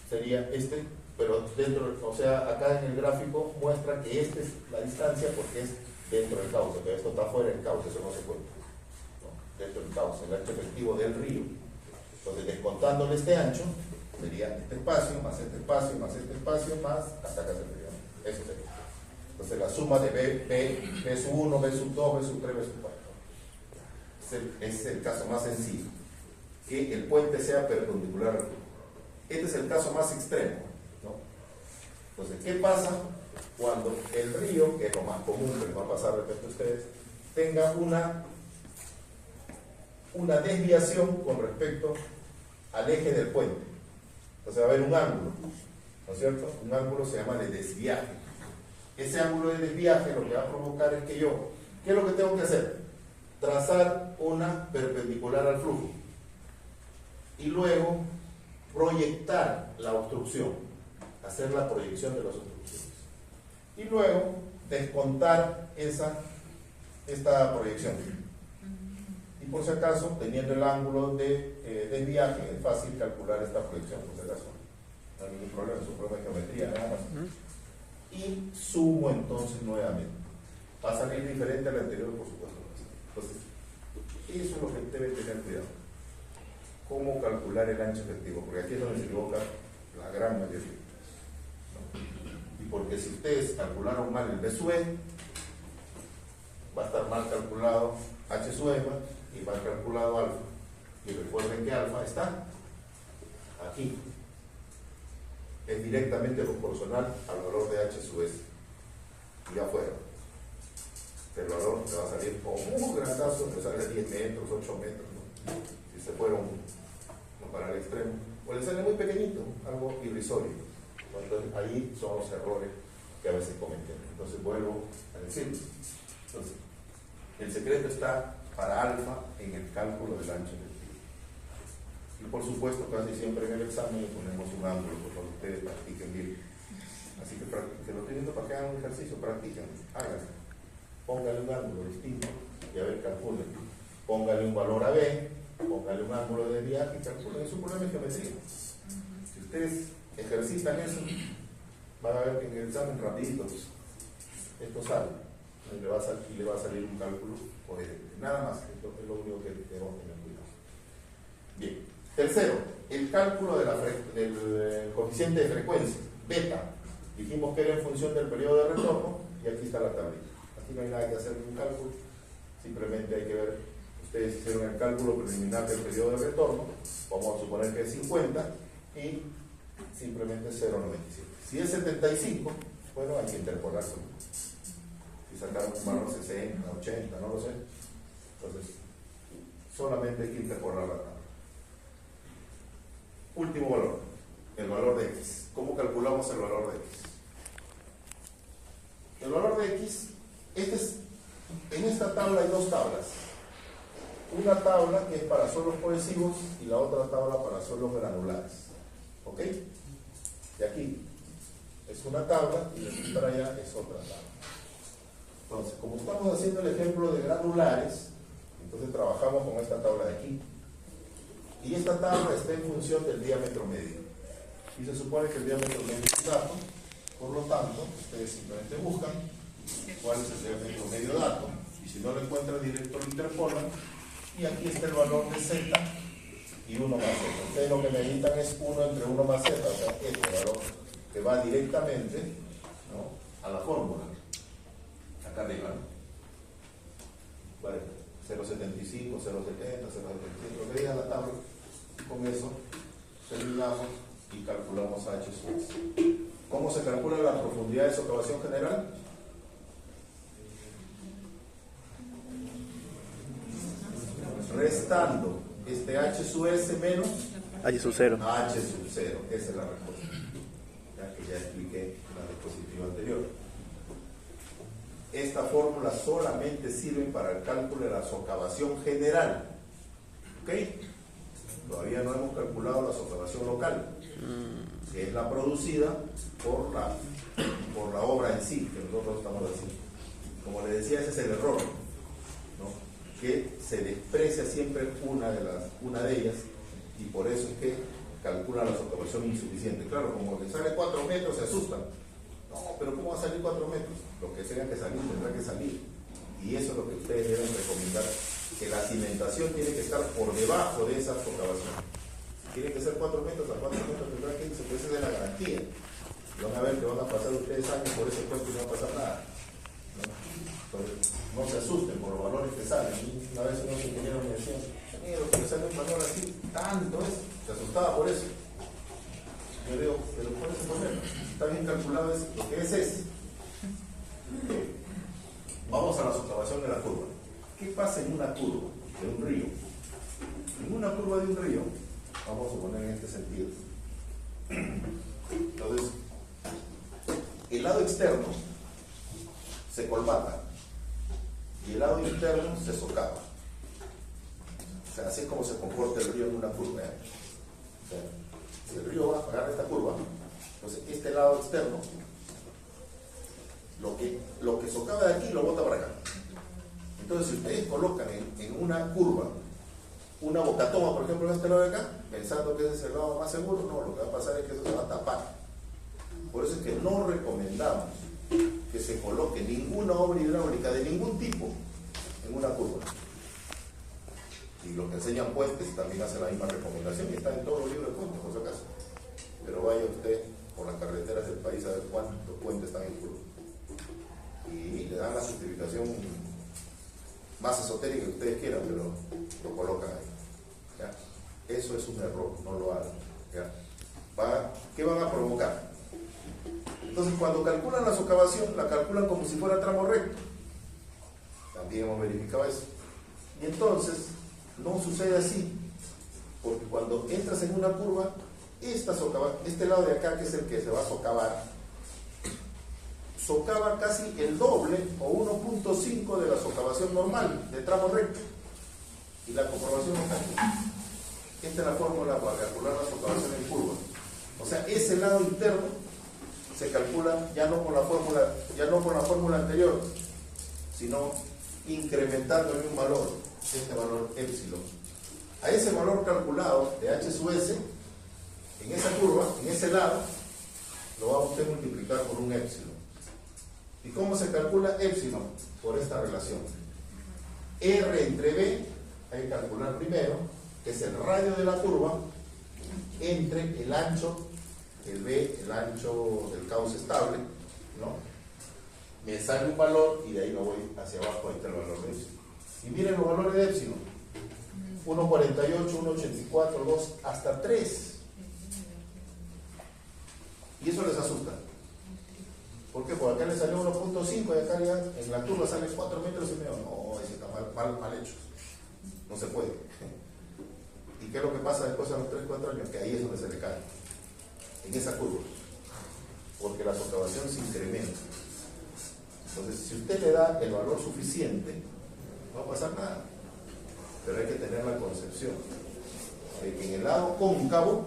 Sería este, pero dentro, o sea, acá en el gráfico muestra que esta es la distancia porque es dentro del cauce, pero esto está fuera del cauce, eso no se cuenta, ¿no? Dentro del cauce, el ancho efectivo del río. Entonces, descontándole este ancho, sería este espacio, más este espacio, más este espacio, más hasta acá se río. Eso sería. Entonces, la suma de B sub 1, B sub 2, B sub 3, B sub 4. Es el caso más sencillo. Que el puente sea perpendicular al río. Este es el caso más extremo, ¿no? Entonces, ¿qué pasa cuando el río, que es lo más común que les va a pasar de repente a ustedes, tenga una desviación con respecto al eje del puente? Entonces va a haber un ángulo, ¿no es cierto? Un ángulo se llama de desviaje. Ese ángulo de desviaje lo que va a provocar es que yo, ¿qué es lo que tengo que hacer? Trazar una perpendicular al flujo y luego proyectar la obstrucción, hacer la proyección de las obstrucciones y luego descontar esta proyección. Y por si acaso, teniendo el ángulo de desviaje, es fácil calcular esta proyección, por si acaso. No hay ningún problema, es un problema de geometría nada más. Y sumo entonces nuevamente. Va a salir diferente al anterior, por supuesto. Entonces, eso es lo que debe tener cuidado. ¿Cómo calcular el ancho efectivo? Porque aquí es donde se equivoca la gran mayoría, ¿no? Y porque si ustedes calcularon mal el B sub E, va a estar mal calculado H sub M y mal calculado alfa. Y recuerden que alfa está aquí. Es directamente proporcional al valor de H sub S. Y ya fuera. El valor te va a salir como un grandazo, te sale 10 metros, 8 metros, ¿no? Si se fuera para el extremo. O le sale muy pequeñito, algo irrisorio. Entonces ahí son los errores que a veces cometen. Entonces vuelvo a decirlo. Entonces, el secreto está para alfa en el cálculo del ancho efectivo. Y por supuesto, casi siempre en el examen le ponemos un ángulo, por favor, ustedes practiquen bien. Así que lo estoy viendo para que hagan un ejercicio, practiquen, háganlo. Póngale un ángulo distinto y a ver, calculen. Póngale un valor a B, póngale un ángulo de viaje y calculen. Es un problema de geometría. Si ustedes ejercitan eso, van a ver que en el examen rapidito esto sale. Y le va a salir un cálculo coherente. Nada más, esto es lo único que debemos tener cuidado. Bien. Tercero, el cálculo del coeficiente de frecuencia, beta. Dijimos que era en función del periodo de retorno y aquí está la tablita. Aquí no hay nada que hacer en un cálculo, simplemente hay que ver, ustedes hicieron el cálculo preliminar del periodo de retorno, vamos a suponer que es 50 y simplemente 0,97. Si es 75, bueno, hay que interpolarlo. Si sacaron un valor 60, 80, no lo sé, entonces solamente hay que interpolar la tabla. Último valor, el valor de X. ¿Cómo calculamos el valor de X? El valor de X, en esta tabla hay dos tablas. una tabla que es para suelos cohesivos y la otra tabla para suelos granulares. ¿Ok? De aquí es una tabla y de aquí para allá es otra tabla. Entonces, como estamos haciendo el ejemplo de granulares, entonces trabajamos con esta tabla de aquí. Y esta tabla está en función del diámetro medio. Y se supone que el diámetro medio es dato, por lo tanto, ustedes simplemente buscan cuál es el diámetro medio dato, y si no lo encuentran directo lo interpolan, y aquí está el valor de z y 1 más z. Ustedes lo que necesitan es 1 entre 1 más z, o sea, este valor que va directamente, ¿no?, a la fórmula. Acá arriba, ¿no? Vale, 0,75, 0,70, 0,75, lo que diga la tabla. Con eso terminamos y calculamos H sub S. ¿Cómo se calcula la profundidad de socavación general? Restando este H sub S menos H sub 0. H sub 0. Esa es la respuesta. Ya que ya expliqué en la diapositiva anterior. Esta fórmula solamente sirve para el cálculo de la socavación general. ¿Ok? Todavía no hemos calculado la socavación local, que es la producida por la obra en sí, que nosotros estamos haciendo. Como les decía, ese es el error, ¿no?, que se desprecia siempre una de ellas, y por eso es que calcula la socavación insuficiente. Claro, como le sale 4 metros se asustan. No, pero ¿cómo va a salir 4 metros? Lo que tenga que salir tendrá que salir, y eso es lo que ustedes deben recomendar, que la cimentación tiene que estar por debajo de esa socavación. Si tiene que ser 4 metros, a 4 metros tendrá que irse, pues esa es la garantía. Y van a ver que van a pasar ustedes años por ese puente y no va a pasar nada, ¿no? Entonces, no se asusten por los valores que salen. Una vez unos ingenieros me decían, ingeniero, que sale un valor así, tanto es, se asustaba por eso. Yo digo, pero ¿cuál es el problema? Está bien calculado, lo que es. Vamos a la socavación de la curva. ¿Qué pasa en una curva de un río? En una curva de un río, vamos a poner en este sentido. Entonces, el lado externo se colmata y el lado interno se socava. O sea, así es como se comporta el río en una curva, ¿eh? O sea, si el río va a agarrar esta curva, entonces este lado externo, lo que socava de aquí lo bota para acá. Entonces, si ustedes colocan en una curva una bocatoma, por ejemplo, en este lado de acá, pensando que ese es el lado más seguro, no, lo que va a pasar es que eso se va a tapar. Por eso es que no recomendamos que se coloque ninguna obra hidráulica de ningún tipo en una curva. Y los que enseñan puentes también hacen la misma recomendación, y está en todos los libros de puentes, por si acaso. Pero vaya usted por las carreteras del país a ver cuántos puentes están en curva. Y le dan la certificación más esotérica que ustedes quieran, pero lo colocan ahí, ¿ya? Eso es un error, no lo hagan, ¿ya? ¿Qué van a provocar? Entonces, cuando calculan la socavación, la calculan como si fuera tramo recto. También hemos verificado eso. Y entonces, no sucede así, porque cuando entras en una curva, este lado de acá, que es el que se va a socavar, socava casi el doble o 1.5 de la socavación normal de tramo recto, y la comprobación está aquí. Esta es la fórmula para calcular la socavación en curva. O sea, ese lado interno se calcula ya no con la fórmula anterior, sino incrementando en un valor, este valor épsilon. A ese valor calculado de H sub S, en esa curva, en ese lado, lo va a usted multiplicar por un épsilon. ¿Y cómo se calcula épsilon? Por esta relación. R entre B, hay que calcular primero, que es el radio de la curva, entre el ancho, el B, el ancho del cauce estable, ¿no? Me sale un valor y de ahí me voy hacia abajo, ahí está el valor de épsilon. Y miren los valores de épsilon. 1.48, 1.84, 2, hasta 3. Y eso les asusta. ¿Por qué? Porque acá le salió 1.5 y acá ya en la curva sale 4 metros y medio. No, ese está mal hecho. No se puede. ¿Y qué es lo que pasa después a los 3-4 años? Que ahí es donde se le cae. En esa curva. Porque la socavación se incrementa. Entonces, si usted le da el valor suficiente, no va a pasar nada. pero hay que tener la concepción de que en el lado cóncavo,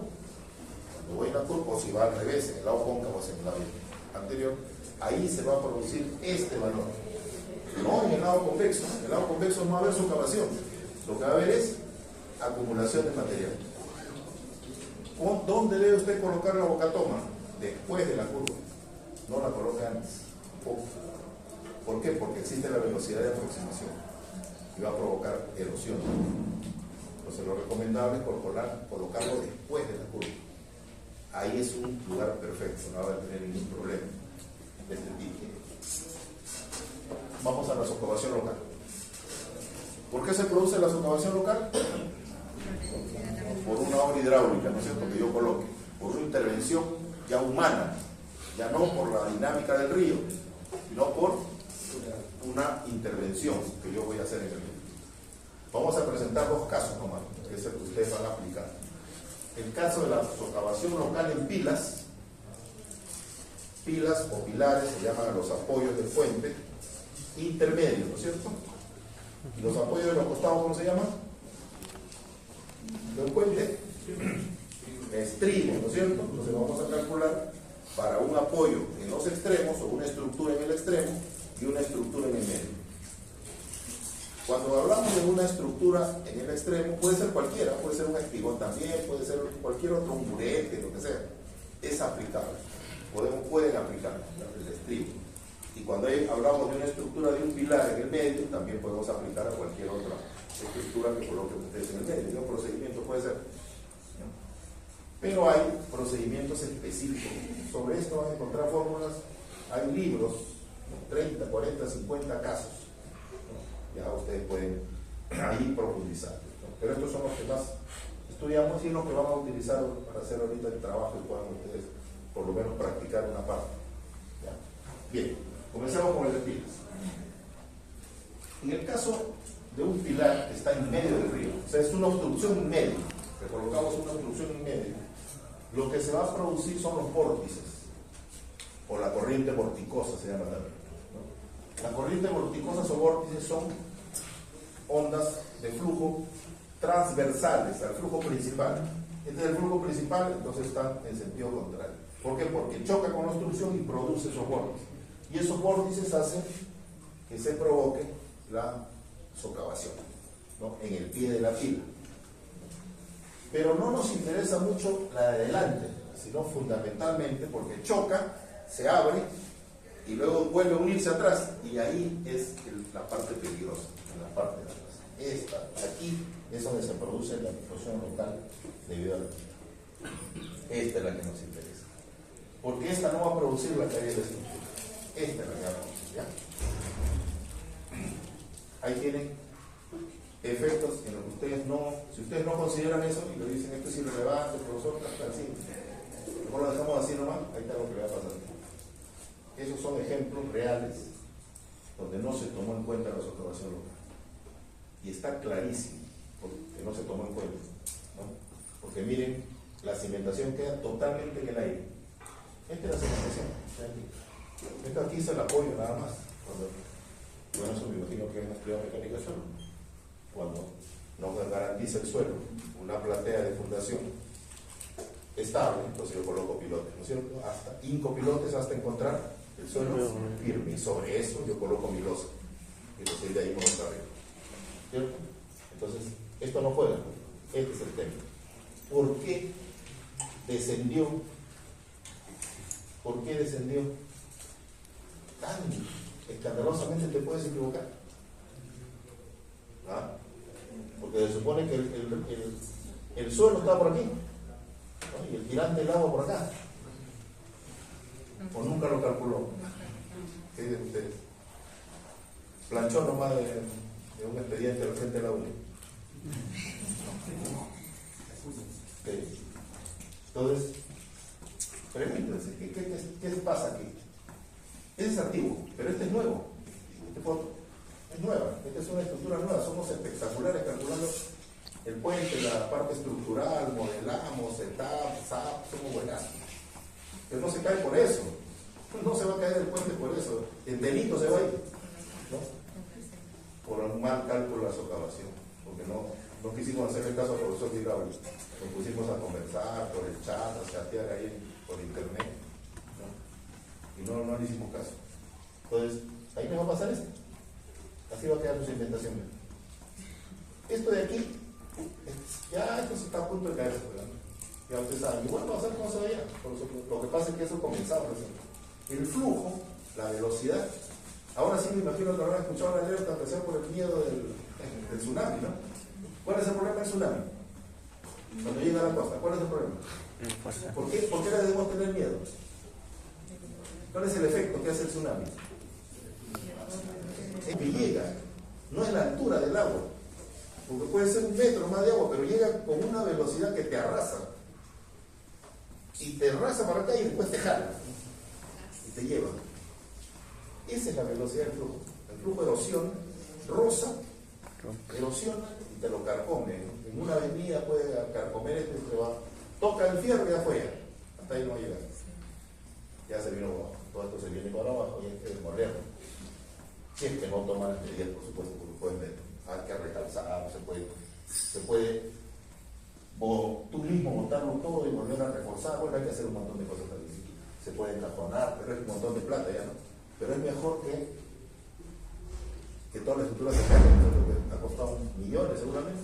cuando voy en la curva, o si va al revés, en el lado cóncavo hacia el lado anterior, ahí se va a producir este valor. No en el lado convexo. En el lado convexo no va a haber socavación. Lo que va a haber es acumulación de material. ¿Dónde debe usted colocar la bocatoma? Después de la curva. No la coloque antes. ¿Por qué? Porque existe la velocidad de aproximación y va a provocar erosión. Entonces lo recomendable es colocarlo después de la curva. Ahí es un lugar perfecto, no va a tener ningún problema de este tipo. Vamos a la socavación local. ¿Por qué se produce la socavación local? Por una obra hidráulica, ¿no es cierto?, que yo coloque, por una intervención ya humana, ya no por la dinámica del río, sino por una intervención que yo voy a hacer en el río. Vamos a presentar dos casos nomás, que es el que ustedes van a aplicar. El caso de la socavación local en pilas o pilares, se llaman a los apoyos de fuente intermedios, ¿no es cierto? Y los apoyos de los costados, ¿cómo se llaman? De un puente estribo, ¿no es cierto? Entonces vamos a calcular para un apoyo en los extremos, o una estructura en el extremo y una estructura en el medio. Cuando hablamos de una estructura en el extremo, puede ser cualquiera, puede ser un espigón también, puede ser cualquier otro, un murete, lo que sea, es aplicable. Pueden aplicar el estribo. Y cuando hablamos de una estructura de un pilar en el medio, también podemos aplicar a cualquier otra estructura que coloquen ustedes en el medio. Un procedimiento puede ser. Pero hay procedimientos específicos. Sobre esto van a encontrar fórmulas. Hay libros, 30, 40, 50 casos. Ya ustedes pueden ahí profundizar. Pero estos son los que más estudiamos y los que vamos a utilizar para hacer ahorita el trabajo y puedan ustedes por lo menos practicar una parte. ¿Ya? Bien, comencemos con el de pilas. En el caso de un pilar que está en medio del río, o sea, es una obstrucción en medio, que colocamos una obstrucción en medio, lo que se va a producir son los vórtices, o la corriente vorticosa se llama también, ¿no? Las corrientes vorticosas o vórtices son ondas de flujo transversales al flujo principal. Este es el flujo principal, entonces están en sentido contrario. ¿Por qué? Porque choca con la obstrucción y produce esos vórtices. Y esos vórtices hacen que se provoque la socavación, ¿no?, en el pie de la pila. Pero no nos interesa mucho la de adelante, sino fundamentalmente porque choca, se abre y luego vuelve a unirse atrás. Y ahí es la parte peligrosa, en la parte de atrás. Aquí es donde se produce la explosión local debido a la pila. Esta es la que nos interesa. Porque esta no va a producir la caída de la estructura. Esta es la que va a producir, ¿ya? Ahí tienen efectos en los que ustedes no, si ustedes no consideran eso y le dicen esto es irrelevante, profesor, está así, mejor lo dejamos así nomás, ahí está lo que le va a pasar. Esos son ejemplos reales donde no se tomó en cuenta la socavación local. Y está clarísimo porque no se tomó en cuenta, ¿no? Porque miren, la cimentación queda totalmente en el aire. Esta es la cimentación. Esto aquí es el apoyo nada más. Bueno, eso me imagino que es una estudiado mecánica de suelo. Cuando nos garantiza el suelo una platea de fundación estable, entonces yo coloco pilotes, ¿no es cierto? Hasta 5 pilotes hasta encontrar el suelo firme. Y sobre eso yo coloco mi losa. Y lo seguiré ahí por otra arriba. ¿Cierto? Entonces, esto no juega. Este es el tema. ¿Por qué descendió? ¿Por qué descendió? Tan escandalosamente te puedes equivocar. ¿Ah? Porque se supone que el suelo está por aquí, ¿no? Y el tirante del agua por acá. O nunca lo calculó. ¿Qué dicen ustedes? Planchó nomás de un expediente al frente de la UNI. Okay. Entonces, pregúntense, ¿qué pasa aquí? Este es antiguo, pero este es nuevo. Este foto es nueva. Esta es una estructura nueva. Somos espectaculares calculando el puente, la parte estructural, modelamos, setup, SAP, somos buenazos. Pero no se cae por eso. No se va a caer el puente por eso. El delito se va a ir, ¿no? Por un mal cálculo de la socavación. porque no quisimos hacerle caso al profesor Giraudo. Nos pusimos a conversar por el chat, a chatear ahí por internet, ¿no? Y no le hicimos caso. Entonces, ahí me va a pasar esto. Así va a quedar su inventación. Esto de aquí, ya esto se está a punto de caerse, ¿verdad? Ya ustedes saben, igual va a pasar como se vaya. Lo que pasa es que eso comenzaba recién. El flujo, la velocidad. Ahora sí me imagino que habrán escuchado la alerta, empezar por el miedo del tsunami, ¿no? ¿Cuál es el problema del tsunami? Cuando llega a la costa, ¿cuál es el problema? ¿Por qué le debemos tener miedo? ¿Cuál es el efecto que hace el tsunami? Es que llega, no es la altura del agua, porque puede ser 1 metro más de agua, pero llega con una velocidad que te arrasa. Y te arrasa para acá y después te jala. Y te lleva. Esa es la velocidad del flujo. El flujo de erosión rosa, erosiona y te lo carcome, ¿no? En una avenida puede carcomer toca el fierro y ya fue. Hasta ahí no llega. Ya se vino abajo. Todo esto se viene para abajo y hay que desmorderlo. Si es que no toman las medidas, por supuesto, porque pueden ver. Hay que recalzar, se puede tú mismo montarlo todo y volver a reforzar. Bueno, hay que hacer un montón de cosas también. Se puede encajonar, pero es un montón de plata ya, ¿no? Pero es mejor que toda la estructura se caiga, porque ha costado millones seguramente.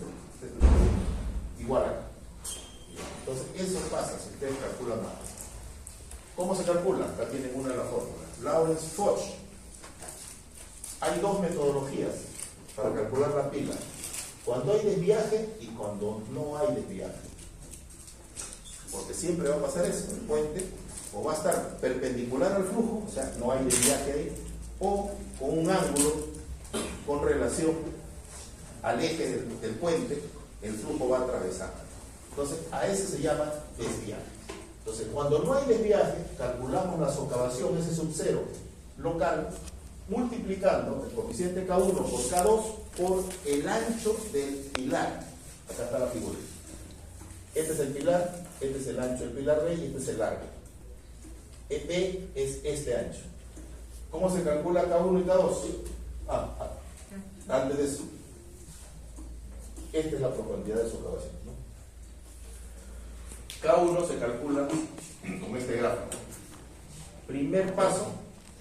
Igual acá. Entonces, eso pasa si ustedes calculan mal. ¿Cómo se calcula? Acá tienen una de las fórmulas. Lorentz-Foch. Hay 2 metodologías para calcular la pila. Cuando hay desviaje y cuando no hay desviaje. Porque siempre va a pasar eso. El puente o va a estar perpendicular al flujo, o sea, no hay desviaje ahí, o con un ángulo con relación al eje del puente, el flujo va a atravesar. Entonces, a ese se llama desviaje. Entonces, cuando no hay desviaje, calculamos la socavación, ese sub 0 local, multiplicando el coeficiente K1 por K2 por el ancho del pilar. Acá está la figura. Este es el pilar, este es el ancho del pilar B y este es el largo. EP es este ancho. ¿Cómo se calcula K1 y K2? Antes de eso. Esta es la profundidad de socavación, ¿no? K1 se calcula con este gráfico. Primer paso,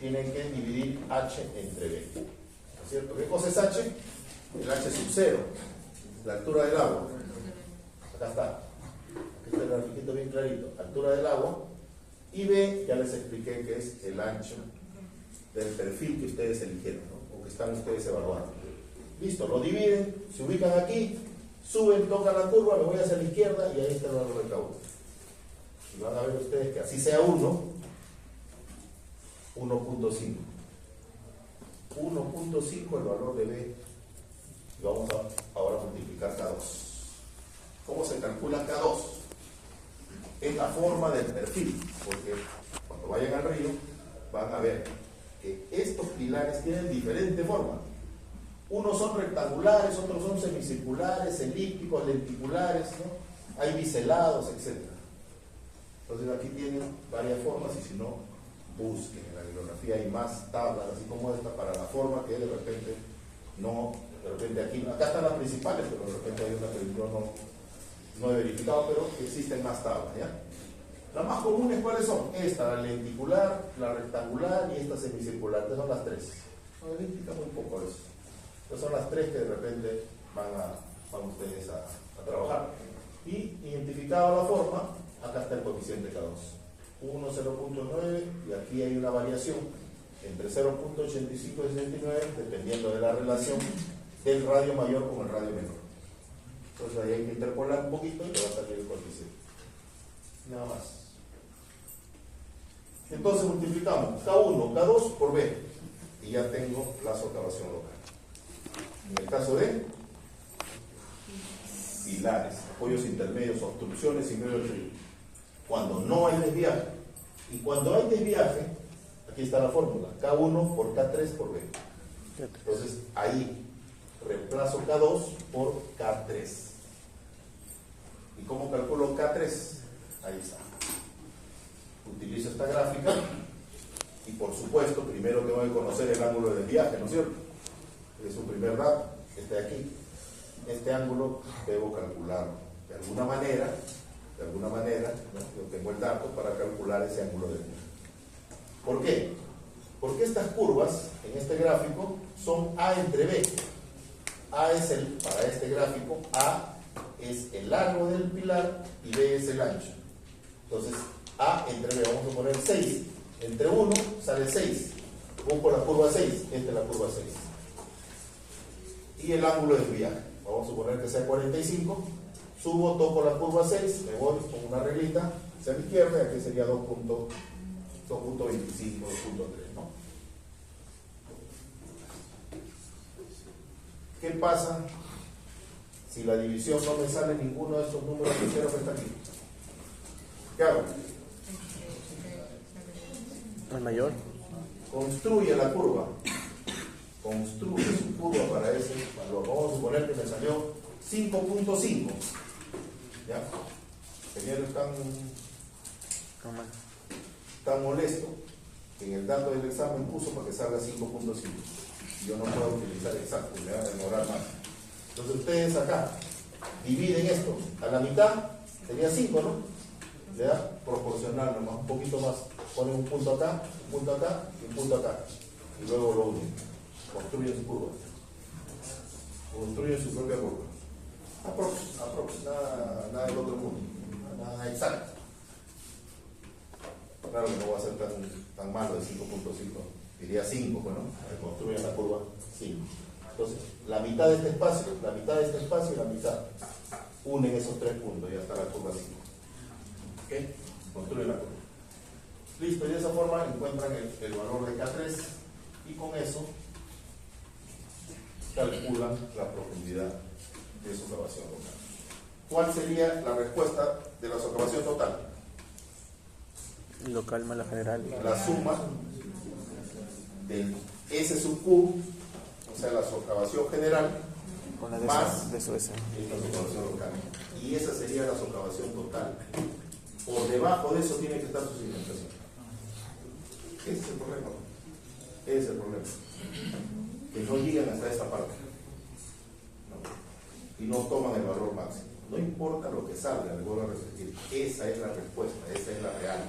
tienen que dividir H entre B. ¿No es cierto? ¿Qué cosa es H? El H sub 0, la altura del agua. Acá está. Aquí está el grafiquito bien clarito. Altura del agua. Y B, ya les expliqué que es el ancho del perfil que ustedes eligieron, ¿no? O que están ustedes evaluando. Listo, lo dividen, se ubican aquí, suben, tocan la curva, me voy hacia la izquierda y ahí está el valor de K1. Y van a ver ustedes que así sea 1, 1.5. 1.5 el valor de B. Y vamos a ahora multiplicar K2. ¿Cómo se calcula K2? Es la forma del perfil, porque cuando vayan al río van a ver que estos pilares tienen diferentes formas. Unos son rectangulares, otros son semicirculares, elípticos, lenticulares, ¿no? Hay biselados, etc. Entonces aquí tienen varias formas y si no, busquen en la bibliografía, hay más tablas así como esta para la forma que de repente aquí, acá están las principales, pero de repente hay una que yo no he verificado, pero existen más tablas, ¿ya? Las más comunes, ¿cuáles son? Esta, la lenticular, la rectangular y esta semicircular. Estas son las 3. No elíptica muy poco eso. Estas son las 3 que de repente van ustedes a trabajar. Y identificada la forma, acá está el coeficiente K2. 1, 0.9 y aquí hay una variación entre 0.85 y 69 dependiendo de la relación del radio mayor con el radio menor. Entonces ahí hay que interpolar un poquito y te va a salir el coeficiente. Nada más. Entonces multiplicamos K1, K2 por B y ya tengo la socavación local. En el caso de pilares, apoyos intermedios, obstrucciones y medio del río. Cuando no hay desviaje. Y cuando hay desviaje, aquí está la fórmula, K1 por K3 por B. Entonces ahí reemplazo K2 por K3. ¿Y cómo calculo K3? Ahí está. Utilizo esta gráfica y por supuesto primero tengo que conocer el ángulo de desviaje, ¿no es cierto? Es un primer dato, este de aquí. este ángulo debo calcularlo. De alguna manera, ¿no? Yo tengo el dato para calcular ese ángulo de viaje. ¿Por qué? Porque estas curvas en este gráfico son A entre B. A es para este gráfico, A es el largo del pilar y B es el ancho. Entonces, A entre B, vamos a poner 6. Entre 1 sale 6. Busco la curva 6, esta es la curva 6. Y el ángulo de viaje, vamos a suponer que sea 45. Subo, toco la curva 6, me voy con una reglita hacia la izquierda, y aquí sería 2.25, 2.3, ¿no? ¿Qué pasa si la división no me sale ninguno de estos números enteros que está aquí? ¿Qué hago? ¿El mayor? Construye la curva. Construye su curva para ese valor. Vamos a suponer que me salió 5.5. ¿Ya? El ingeniero es tan molesto que en el dato del examen puso para que salga 5.5. Yo no puedo utilizar exacto, me va a demorar más. Entonces ustedes acá dividen esto a la mitad, sería 5, ¿no? Le da proporcional nomás, un poquito más. Ponen un punto acá y un punto acá. Y luego lo unen. Construyen su curva. Construyen su propia curva. Aprox, nada del otro mundo. Nada exacto. Claro que no va a ser tan malo de 5.5. Diría 5, bueno, construyen la curva 5. Entonces, la mitad de este espacio y la mitad unen esos tres puntos y ya está la curva 5. ¿Ok? Construyen la curva. Listo, y de esa forma encuentran el valor de K3 y con eso calculan la profundidad de socavación local. ¿Cuál sería la respuesta de la socavación total? Local más la general. La suma del S sub Q, o sea, la socavación general, Con la más de su S. la socavación local. Y esa sería la socavación total. Por debajo de eso tiene que estar su cimentación. Ese es el problema. Ese es el problema. Que no llegan hasta esta parte. ¿No? Y no toman el valor máximo. No importa lo que salga, le vuelvo a repetir. Esa es la respuesta, esa es la real.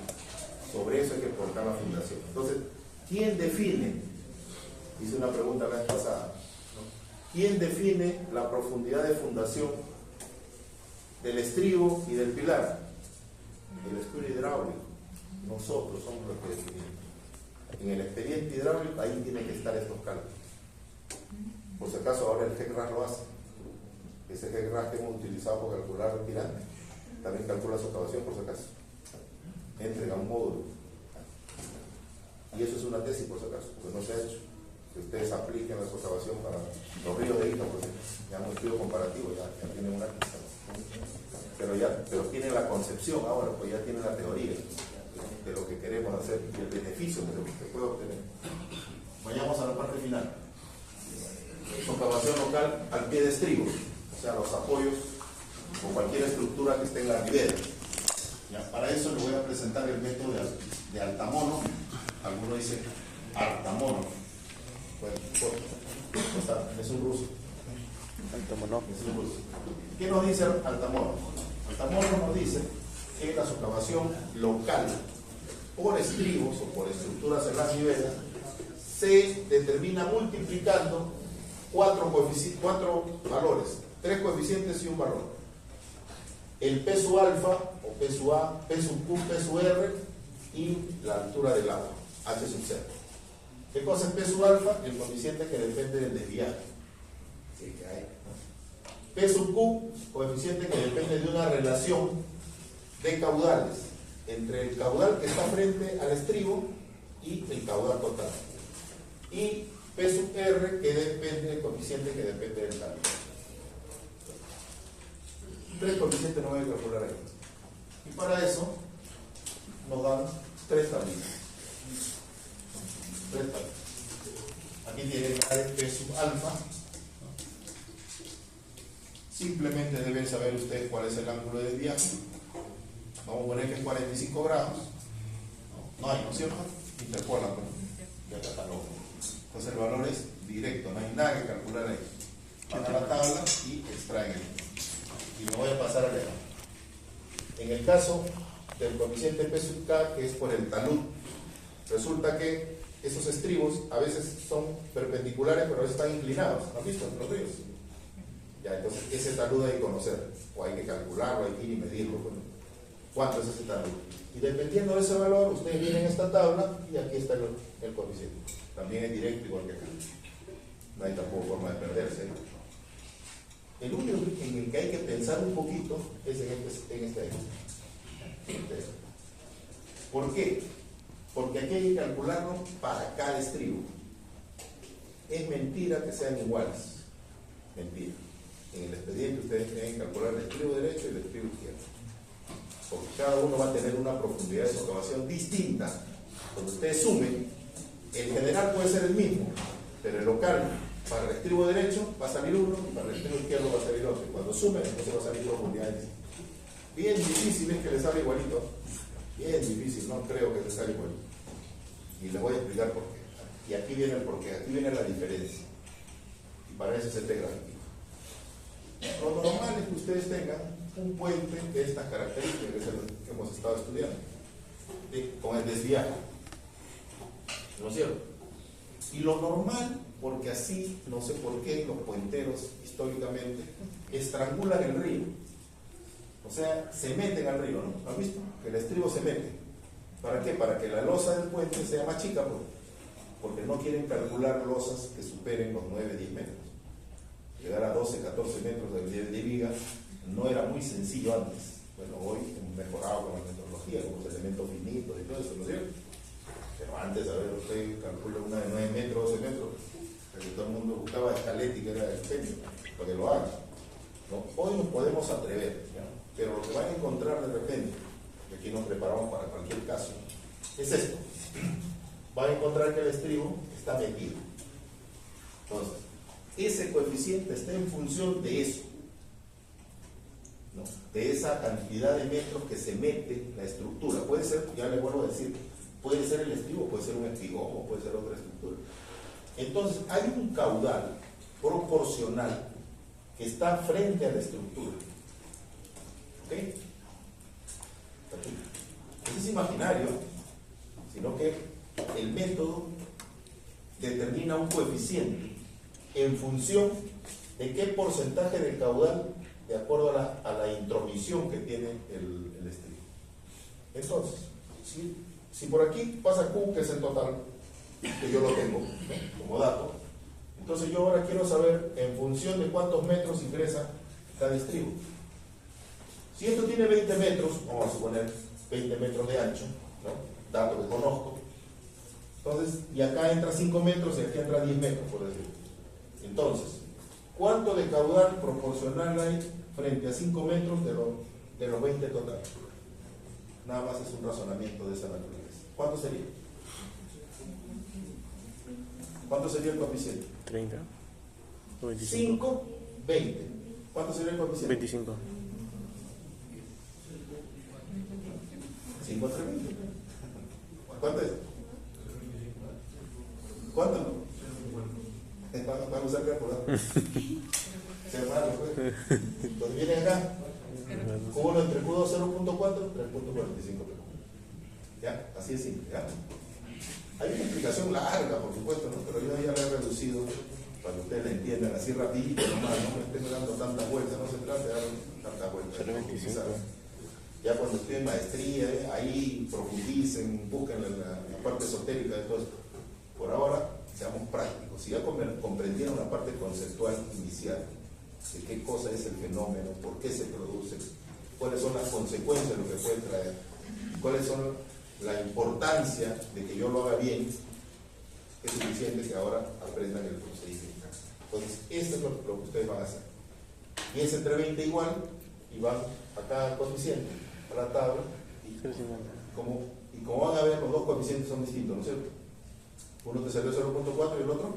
Sobre eso hay que colocar la fundación. Entonces, ¿quién define? Hice una pregunta la vez pasada. ¿No? ¿Quién define la profundidad de fundación del estribo y del pilar? El estudio hidráulico. Nosotros somos los que definimos. En el expediente hidráulico, ahí tienen que estar estos cálculos. Por si acaso, ahora el GECRAS lo hace. Ese GECRAS que hemos utilizado para calcular el tirante, también calcula socavación, por si acaso. Entrega un módulo. Y eso es una tesis, por si acaso, porque no se ha hecho. Que ustedes apliquen la socavación para los ríos de Ica, porque ya hemos estudio comparativo, ya tienen una pista. Pero tienen la concepción ahora, pues ya tienen la teoría de lo que queremos hacer y el beneficio que se puede obtener. Vayamos a la parte final. Socavación local al pie de estribo, o sea, los apoyos o cualquier estructura que esté en la ribera. Ya, para eso les voy a presentar el método de Altamono. Alguno dice Altamono. Bueno, es un ruso. Altamono. Es un ruso. ¿Qué nos dice Altamono? Altamono nos dice que la socavación local por estribos o por estructuras en las riberas se determina multiplicando cuatro valores, 3 coeficientes y un valor. El P sub alfa o P sub A, P sub Q, P sub R y la altura del agua, H sub 0. ¿Qué cosa es P sub alfa? El coeficiente que depende del desviaje. Sí, que hay. P sub Q, coeficiente que depende de una relación de caudales entre el caudal que está frente al estribo y el caudal total. Y P sub R, que depende del coeficiente que depende del tallo. 3 coeficientes no voy a calcular ahí. Y para eso nos dan 3 tablitas. 3 tablitas. Aquí tienen la de P sub alfa. Simplemente deben saber ustedes cuál es el ángulo de desviaje. Vamos a poner que es 45 grados. No hay, ¿no es cierto? Interpolan, ya está loco. Entonces el valor es directo, no hay nada que calcular ahí. van a la tabla y extraen el. Y me voy a pasar a leer. En el caso del coeficiente P sub K, que es por el talud, resulta que esos estribos a veces son perpendiculares, pero a veces están inclinados. ¿Han visto en los ríos? Ya, entonces ese talud hay que conocer, o hay que calcularlo, hay que ir y medirlo. Bueno, ¿cuánto es ese talud? Y dependiendo de ese valor, ustedes vienen a esta tabla y aquí está el coeficiente. También es directo igual que acá. No hay tampoco forma de perderse. El único en el que hay que pensar un poquito es en este. ¿Por qué? Porque aquí hay que calcularlo para cada estribo. Es mentira que sean iguales. Mentira. En el expediente ustedes tienen que calcular el estribo derecho y el estribo izquierdo. Porque cada uno va a tener una profundidad de socavación distinta. Cuando ustedes sumen, el general puede ser el mismo, pero el local para el estribo derecho va a salir uno y para el estribo izquierdo va a salir otro. Y cuando sumen, entonces va a salir profundidades. Bien difícil es que les salga igualito. Bien difícil, no creo que les salga igualito. Y les voy a explicar por qué. Y aquí viene el porqué, aquí viene la diferencia. Y para eso es este gráfico. Lo normal es que ustedes tengan un puente de estas características, que es el que hemos estado estudiando, con el desviaje. ¿No es cierto? Y lo normal, porque así, no sé por qué, los puenteros históricamente estrangulan el río. O sea, se meten al río, ¿no? ¿Han visto? Que el estribo se mete. ¿Para qué? Para que la losa del puente sea más chica, porque no quieren calcular losas que superen los 9-10 metros. Llegar a 12-14 metros de viga no era muy sencillo antes. Bueno, hoy hemos mejorado con la metodología, con los elementos finitos y todo eso, ¿no es cierto? Pero antes, a ver, usted calcula una de 9 metros, 12 metros, porque todo el mundo buscaba escalete y que era extenso, para que lo haga. ¿No? Hoy nos podemos atrever, ¿ya? Pero lo que van a encontrar de repente, y aquí nos preparamos para cualquier caso, es esto. Van a encontrar que el estribo está metido. Entonces, ese coeficiente está en función de eso, ¿no? De esa cantidad de metros que se mete la estructura. Puede ser, ya le vuelvo a decir, puede ser el estribo, puede ser un espigón o puede ser otra estructura. Entonces, hay un caudal proporcional que está frente a la estructura. ¿Ok? Aquí. Eso es imaginario, sino que el método determina un coeficiente en función de qué porcentaje de caudal, de acuerdo a la intromisión que tiene el estribo. Entonces, si por aquí pasa Q, que es el total, que yo lo tengo, ¿no?, como dato, entonces yo ahora quiero saber en función de cuántos metros ingresa cada estribo. Si esto tiene 20 metros, vamos a suponer 20 metros de ancho, ¿no?, dato que conozco, entonces, y acá entra 5 metros y aquí entra 10 metros, por decirlo. Entonces, ¿cuánto de caudal proporcional hay frente a 5 metros de los 20 totales? Nada más es un razonamiento de esa naturaleza. ¿Cuánto sería? ¿Cuánto sería el coeficiente? 30. 25. 5, 20. ¿Cuánto sería el coeficiente? 25. 5 entre 20. ¿Cuánto es? ¿Cuánto? Van a usar calculadora. Se hermano, pues. Entonces vienen acá. Q1 entre Q2 0.4, 3.45. ¿Ya? Así es simple, ¿ya? Hay una explicación larga, por supuesto, ¿no? Pero yo ya la he reducido para que ustedes la entiendan así rapidito, nomás, no me estén dando tantas vueltas, no se trata de dar tantas vueltas. 0.25. Ya cuando estén en maestría, ahí profundicen, busquen la parte esotérica de todo esto. Por ahora, seamos prácticos. Si ya comprendieron la parte conceptual inicial, de qué cosa es el fenómeno, por qué se produce, cuáles son las consecuencias de lo que puede traer, cuáles son la importancia de que yo lo haga bien, es suficiente que ahora aprendan el procedimiento. Entonces, esto es lo que ustedes van a hacer. 10 entre 20 igual, y van acá al coeficiente, a la tabla, y como van a ver, los dos coeficientes son distintos, ¿no es cierto? Uno te salió 0.4 y el otro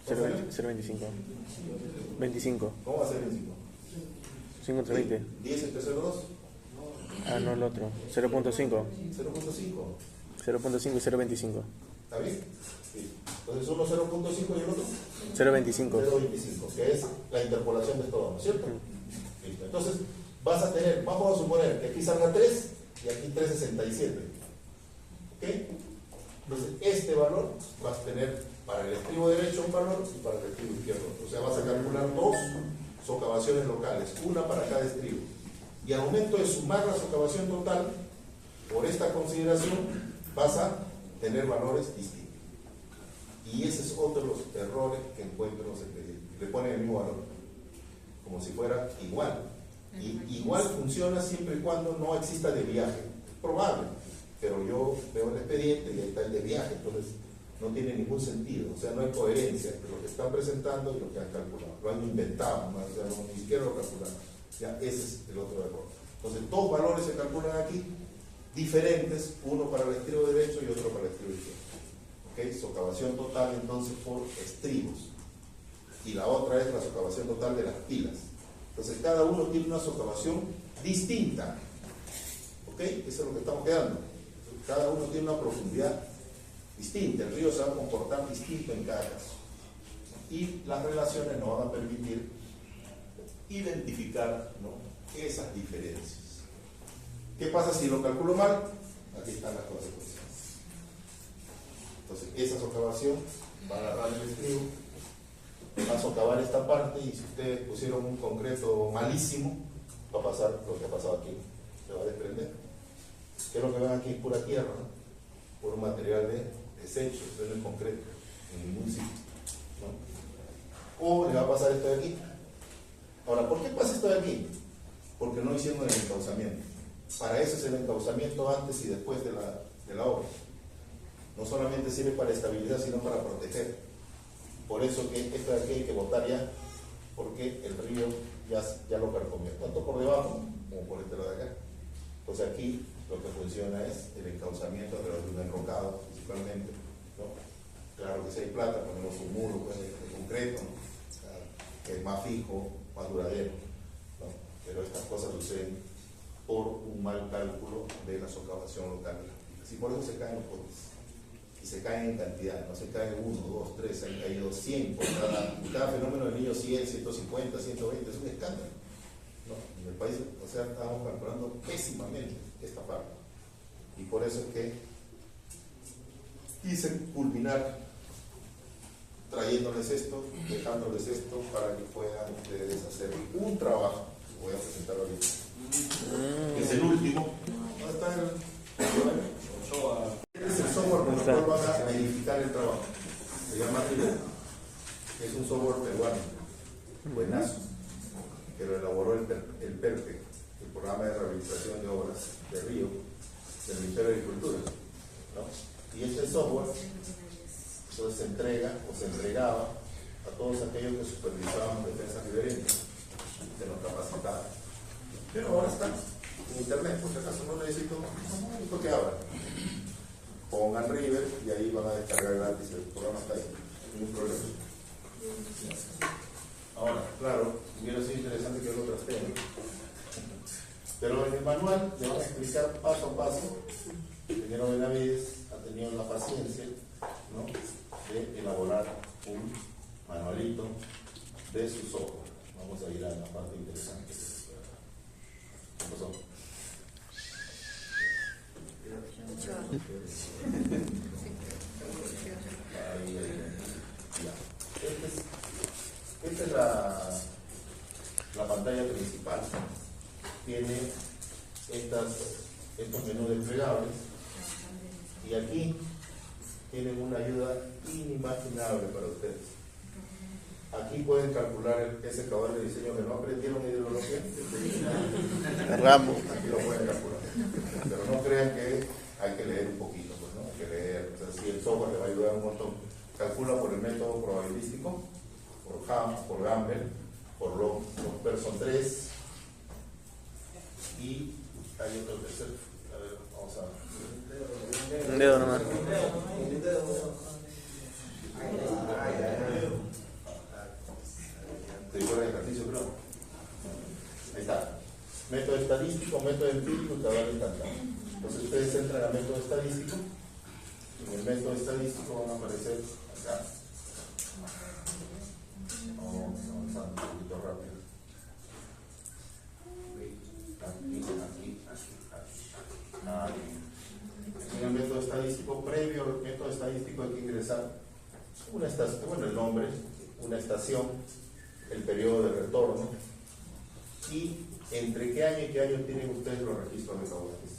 0.25. 25. ¿Cómo va a ser 25? 5 entre 20. 10 entre 0.2. Ah, no, el otro. 0.5. 0.5. 0.5 y 0.25. ¿Está bien? Sí. Entonces uno 0.5 y el otro 0.25. 0.25, que es la interpolación de estos dos, ¿no es cierto? Listo. Entonces vas a tener, vamos a suponer que aquí salga 3 y aquí 3.67. ¿Ok? Entonces este valor vas a tener para el estribo derecho un valor y para el estribo izquierdo. O sea, vas a calcular dos socavaciones locales, una para cada estribo. Y al momento de sumar la socavación total, por esta consideración, vas a tener valores distintos. Y ese es otro de los errores que encuentro los expedientes. Le ponen el mismo valor, como si fuera igual. Y igual funciona siempre y cuando no exista de viaje. Es probable, pero yo veo el expediente y ahí está el de viaje, entonces no tiene ningún sentido. O sea, no hay coherencia entre lo que están presentando y lo que han calculado. Lo han inventado, ¿no? O sea, ni siquiera lo calcularon. Ya, ese es el otro error. Entonces, dos valores se calculan aquí, diferentes, uno para el estribo derecho y otro para el estribo izquierdo. ¿Okay? Socavación total entonces por estribos. Y la otra es la socavación total de las pilas. Entonces cada uno tiene una socavación distinta. ¿Ok? Eso es lo que estamos quedando. Cada uno tiene una profundidad distinta. El río se va a comportar distinto en cada caso. Y las relaciones nos van a permitir identificar, ¿no?, esas diferencias. ¿Qué pasa si lo calculo mal? Aquí están las consecuencias. Entonces, esa socavación va a agarrar el estribo, va a socavar esta parte y si ustedes pusieron un concreto malísimo, va a pasar lo que ha pasado aquí, se va a desprender. ¿Qué es lo que ven aquí? Pura tierra, ¿no? Puro material de desecho, eso no es concreto, en ningún sitio, ¿no? O le va a pasar esto de aquí. Ahora, ¿por qué pasa esto de aquí? Porque no hicieron el encauzamiento. Para eso es el encauzamiento antes y después de la obra. No solamente sirve para estabilidad, sino para proteger. Por eso que esto de aquí hay que botar ya, porque el río ya lo carcomió, tanto por debajo como por este lado de acá. Entonces aquí lo que funciona es el encauzamiento a través de un enrocado, principalmente, ¿no? Claro que si hay plata, ponemos un muro pues, de concreto, ¿no? Que es más fijo, más duradero, ¿no? Pero estas cosas suceden por un mal cálculo de la socavación local. Así por eso se caen los potes. Y se caen en cantidad, no se cae 1, 2, 3, se han caído 100 por cada fenómeno del niño, 100, 150, 120, es un escándalo, ¿no? En el país, o sea, estamos calculando pésimamente esta parte. Y por eso es que quise culminar trayéndoles esto, dejándoles esto para que puedan ustedes hacer un trabajo. Voy a presentar ahorita. Es el último. ¿Dónde está el? Este es el software con el cual van a verificar el trabajo. Se llama Río. Es un software peruano. Buenazo. Que lo elaboró el PERPE, el Programa de Rehabilitación de Obras de Río, del Ministerio de Agricultura, ¿no? Y este software entonces se entrega o se entregaba a todos aquellos que supervisaban defensas ribereñas, que nos capacitaban. Pero ahora está en internet, por si acaso no necesito que abran. Pongan River y ahí van a descargar gratis, el programa está ahí, ningún problema. Ahora, claro, hubiera sido interesante que lo trasteen, pero en el manual le van a explicar paso a paso. El ingeniero Benavides ha tenido la paciencia, ¿no?, de elaborar un manualito de su software. Vamos a ir a la parte interesante. ¿Qué pasó? Esta es la pantalla principal. Tiene estos menús desplegables y aquí tienen una ayuda inimaginable para ustedes. Aquí pueden calcular ese cabal de diseño que no aprendieron ideología. Aquí lo pueden calcular. Pero no crean que hay que leer un poquito, pues, ¿no? Hay que leer. O sea, si el software le va a ayudar un montón. Calcula por el método probabilístico, por Ham, por Gamble, por Log-Person 3. Y hay otro tercer. A ver, vamos a ver. Un dedo nomás. El ejercicio, creo. Ahí está. Método estadístico, método empírico y cabal instantáneo. Entonces ustedes entran al método estadístico En el método estadístico van a aparecer acá. Vamos avanzando un poquito rápido. Aquí. En el método estadístico, previo al método estadístico hay que ingresar una estación, bueno, el nombre, una estación, el periodo de retorno y entre qué año y qué año tienen ustedes los registros de caudales.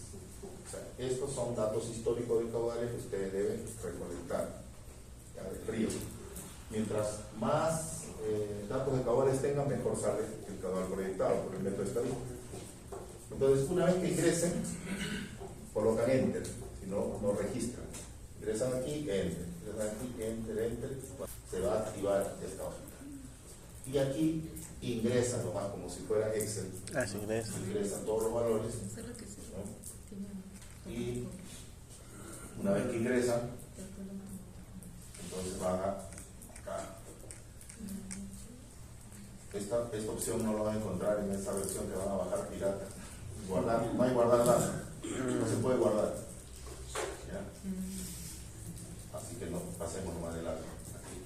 O sea, estos son datos históricos de caudales que ustedes deben recolectar ya de frío. Mientras más datos de caudales tengan, mejor sale el caudal proyectado por el método estadístico. Entonces, una vez que ingresen, colocan Enter, si no, no registran. Ingresan aquí, Enter. Ingresan aquí, Enter. Se va a activar esta hojita. Y aquí ingresan nomás como si fuera Excel. Sí, ingresa. Ingresan todos los valores. ¿No? Y una vez que ingresan, entonces van acá. Esta opción no la van a encontrar en esa versión que van a bajar pirata. Guardar, no hay guardar nada. No se puede guardar. ¿Ya? Así que no, pasemos más de largo. Aquí.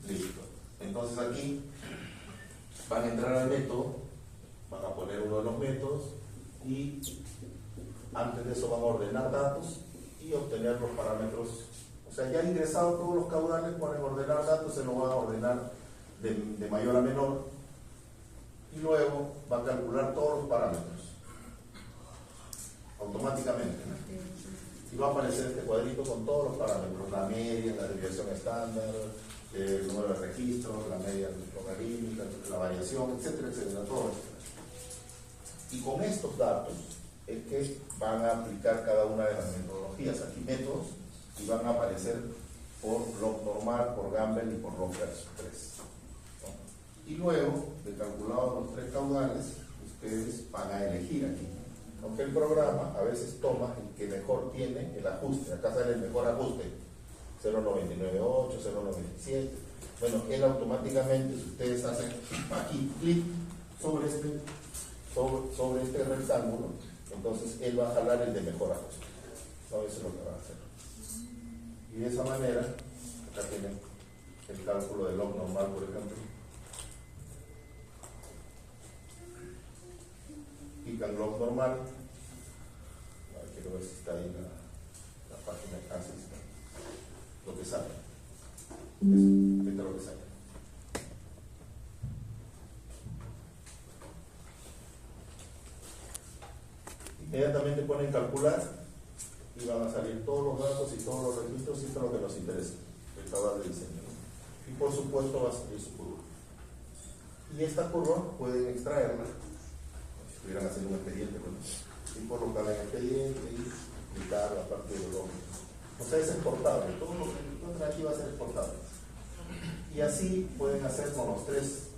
Listo. Entonces aquí van a entrar al método, van a poner uno de los métodos y antes de eso van a ordenar datos y obtener los parámetros. O sea, ya han ingresado todos los caudales, pueden ordenar datos, se los van a ordenar de mayor a menor y luego va a calcular todos los parámetros automáticamente, ¿no? Y va a aparecer este cuadrito con todos los parámetros, la media, la desviación estándar, el número de registros, la media logarítmica, la variación, etcétera, etcétera, todo esto. Y con estos datos es que van a aplicar cada una de las metodologías, aquí métodos, y van a aparecer por log normal, por Gamble y por log 3. Y luego de calculados los tres caudales, ustedes van a elegir aquí. Aunque el programa a veces toma el que mejor tiene el ajuste, acá sale el mejor ajuste, 0.998, 0.97. Bueno, él automáticamente, si ustedes hacen aquí clic sobre este rectángulo, entonces él va a jalar el de mejor ajuste. ¿No? Eso es lo que va a hacer. Y de esa manera, acá tienen el cálculo del log normal, por ejemplo. Pican log normal. Quiero ver si está ahí la página. Sí está. Lo que sale. Esto es lo que sale. Inmediatamente ponen calcular y van a salir todos los datos y todos los registros y esto es lo que nos interesa, el caudal de diseño. Y por supuesto va a salir su curva. Y esta curva pueden extraerla, si estuvieran haciendo un expediente, y colocarla en el expediente y aplicar la parte de los. O sea, es exportable, todo lo que encuentran aquí va a ser exportable. Y así pueden hacer con los tres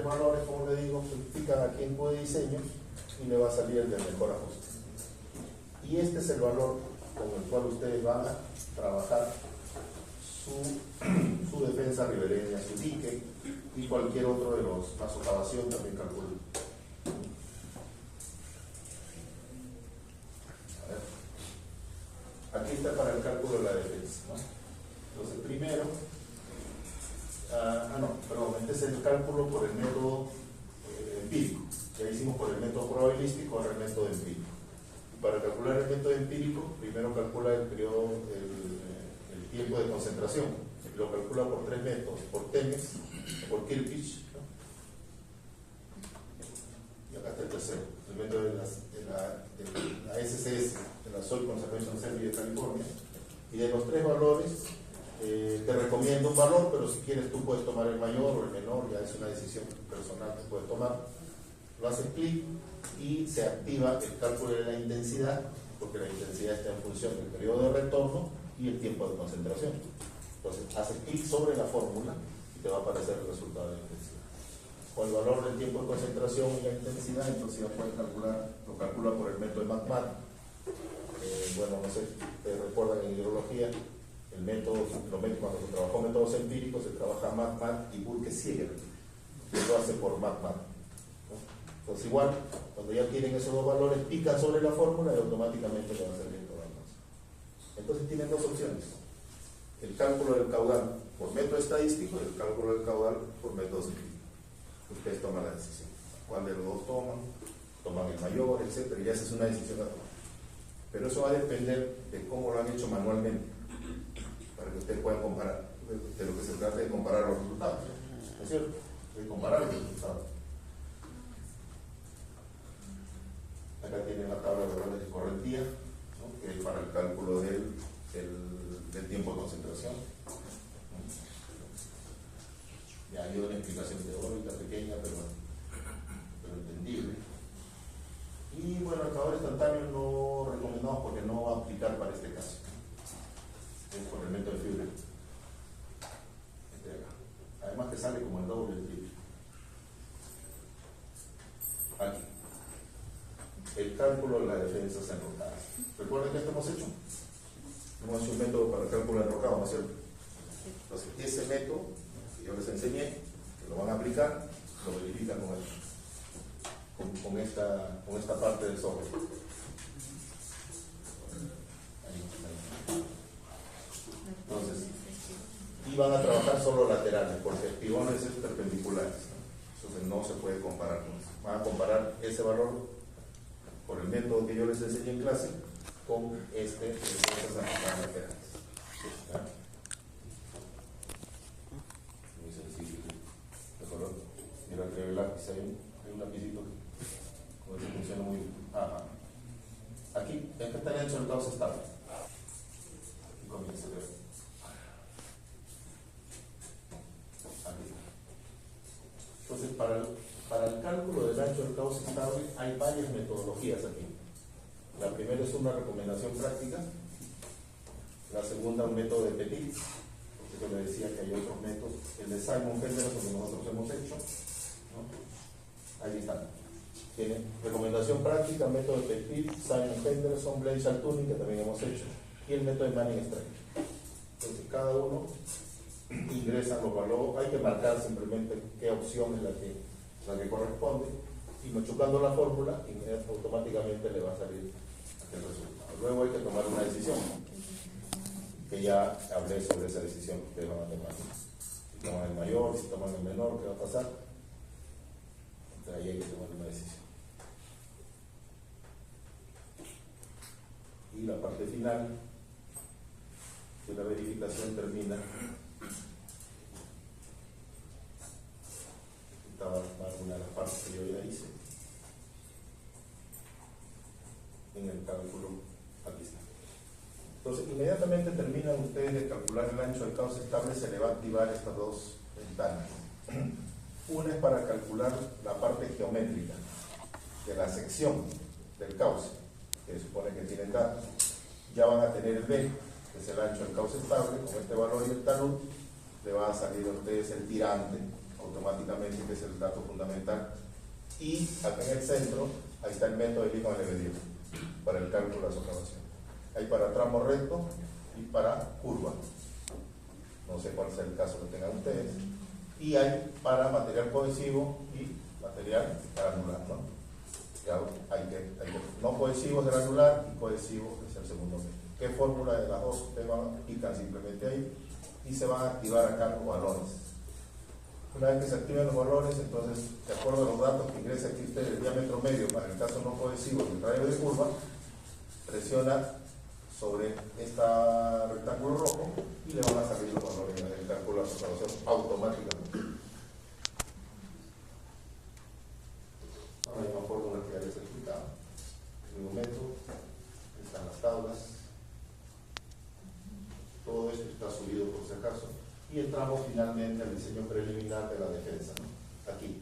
valores, como le digo, pican aquí en código de diseño y le va a salir el de mejor ajuste. Y este es el valor con el cual ustedes van a trabajar su defensa ribereña, su dique y cualquier otro de los, la socavación también calculan. Aquí está para el cálculo de la defensa, ¿no? Entonces primero, este es el cálculo por el método empírico. Ya hicimos por el método probabilístico, ahora el método empírico. Y para calcular el método empírico, primero calcula el periodo, el tiempo de concentración. Lo calcula por tres métodos, por Temex, por Kirchhoff, ¿no? Y acá está el tercero, el método de la SCS, de la Soil Conservation Service de California. Y de los tres valores, te recomiendo un valor, pero si quieres tú puedes tomar el mayor o el menor, ya es una decisión personal que puedes tomar. Lo haces clic y se activa el cálculo de la intensidad, porque la intensidad está en función del periodo de retorno y el tiempo de concentración. Entonces haces clic sobre la fórmula y te va a aparecer el resultado de la intensidad. Con el valor del tiempo de concentración y la intensidad, entonces ya puedes calcular, lo calcula por el método de MATMAT. Bueno, no sé, te recuerdan en hidrología, el método, cuando se trabajó métodos empíricos, se trabaja MATMAT y Burke-Sieger, que lo hace por MATMAT. Entonces igual, cuando ya tienen esos dos valores, pican sobre la fórmula y automáticamente le va a salir todo el más. Entonces tienen dos opciones: el cálculo del caudal por método estadístico y el cálculo del caudal por método científico. Ustedes toman la decisión. ¿Cuál de los dos toman el mayor, etcétera? Y esa es una decisión de todos. Pero eso va a depender de cómo lo han hecho manualmente, para que ustedes puedan comparar. De lo que se trata de comparar los resultados, ¿no es cierto? De comparar los resultados. Acá tienen la tabla de valores de correntía, ¿no? Que es para el cálculo del tiempo de concentración. Ya hay una explicación teórica pequeña, pero entendible. Y bueno, el caudal instantáneo no recomendamos porque no va a aplicar para este caso. Es por el método de Führer. Además que sale como el doble del triple. Aquí. El cálculo de las defensas enrocadas. ¿Recuerden que esto hemos hecho? Hemos hecho un método para el cálculo enrocado, ¿no es cierto? Entonces, ese método que yo les enseñé, que lo van a aplicar, lo verifican con esta parte del software. Entonces, y van a trabajar solo laterales, porque espigones es perpendiculares, ¿no? Entonces no se puede comparar con eso. Van a comparar ese valor por el método que yo les enseñé en clase con esas laterales. ¿Está? Muy sencillo. ¿De acuerdo? Mira que el lápiz, hay un lapicito que con eso funciona muy bien. Aquí, este está el ancho del cauce estable. Aquí comienza a ver. Entonces, para el cálculo del ancho del cauce estable hay varias metodologías aquí. La primera es una recomendación práctica, la segunda un método de Petit, porque yo le decía que hay otros métodos, el de Simon Henderson que nosotros hemos hecho, ¿no? Ahí están. Tiene recomendación práctica, método de Petit, Simon Henderson, Blaise Altuni, que también hemos hecho, y el método de Manning-Strike. Entonces, cada uno ingresan los valores, hay que marcar simplemente qué opción es la que corresponde, y machucando la fórmula automáticamente le va a salir aquel resultado. Luego hay que tomar una decisión, que ya hablé sobre esa decisión que ustedes van a tomar. Si toman el mayor, si toman el menor, ¿qué va a pasar? Entonces ahí hay que tomar una decisión. Y la parte final de la verificación termina. Estaba una de las partes que yo ya hice en el cálculo. Aquí está. Entonces, inmediatamente terminan ustedes de calcular el ancho del cauce estable, se le va a activar estas dos ventanas. Una es para calcular la parte geométrica de la sección del cauce, que se supone que tienen datos. Ya van a tener el B, que es el ancho del cauce estable, con este valor y el talud, le va a salir a ustedes el tirante automáticamente, que es el dato fundamental. Y acá en el centro, ahí está el método de Lyman-Lebedev para el cálculo de la socavación. Hay para tramo recto y para curva. No sé cuál sea el caso que tengan ustedes. Y hay para material cohesivo y material granular, ¿no? No cohesivo es granular y cohesivo es el segundo método. ¿Qué fórmula de las dos ustedes van a aplicar simplemente ahí? Y se van a activar acá los valores. Una vez que se activen los valores, entonces, de acuerdo a los datos que ingresa aquí usted, el diámetro medio para el caso no cohesivo y el radio de curva, presiona sobre este rectángulo rojo y le van a salir los valores del cálculo de aproximación automáticamente. Ahora hay una fórmula que ya les he explicado. En el momento están las tablas. Todo esto está subido por si acaso. Y entramos finalmente al diseño preliminar de la defensa, ¿no? Aquí.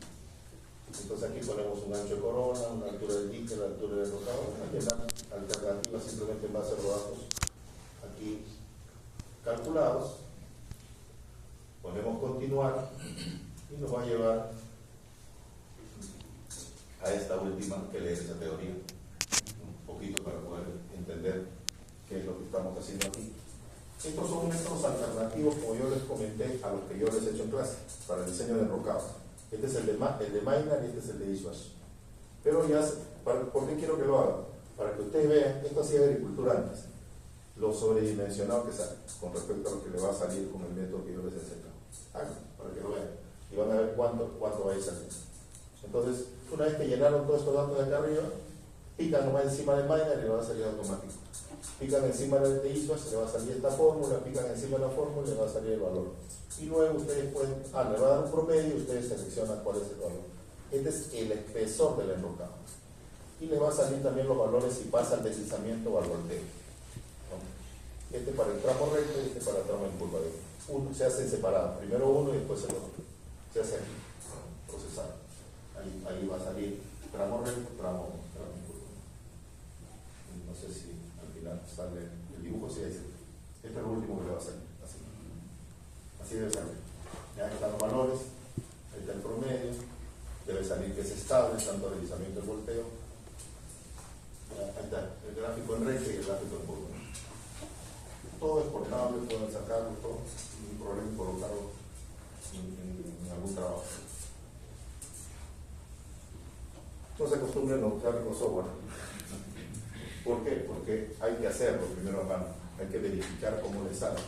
Entonces aquí ponemos un ancho de corona, una altura del dique, la altura del rocado. Aquí la alternativa simplemente en base a los datos aquí calculados. Ponemos continuar y nos va a llevar a esta última que leer esa teoría un poquito para poder entender qué es lo que estamos haciendo aquí. Estos son métodos alternativos, como yo les comenté, a los que yo les he hecho en clase para el diseño de enrocados. Este es el de Maynard y este es el de Iswas. Pero ya, ¿por qué quiero que lo hagan? Para que ustedes vean, esto hacía agricultura antes. lo sobredimensionado que sale con respecto a lo que le va a salir con el método que yo les he enseñado. Para que lo vean. Y van a ver cuánto va a ir saliendo. Entonces, una vez que llenaron todos estos datos de acá arriba, pican nomás encima de Miner y le va a salir automático. Pican encima de ISO, se le va a salir esta fórmula, pican encima de la fórmula y le va a salir el valor. Y luego ustedes pueden, le va a dar un promedio y ustedes seleccionan cuál es el valor. Este es el espesor del enrocado. Y le va a salir también los valores si pasa al deslizamiento o al volteo. ¿No? Este para el tramo recto y este para el tramo en curva. Uno se hace separado, primero uno y después el otro. Se hace aquí, procesado. Ahí va a salir tramo recto, tramo en curva. No sé si al final sale el dibujo, sí, dice. Este es lo último que le va a salir. Así debe salir. Ya están los valores, ahí está el promedio, debe salir que es estable, tanto deslizamiento y volteo. Ahí está, el gráfico en recta y el gráfico en curva. Todo es portable, pueden sacarlo, todo, sin ningún problema, colocarlo en algún trabajo. No se acostumbren a usar los software. ¿Por qué? Porque hay que hacerlo primero a mano, hay que verificar cómo les sale.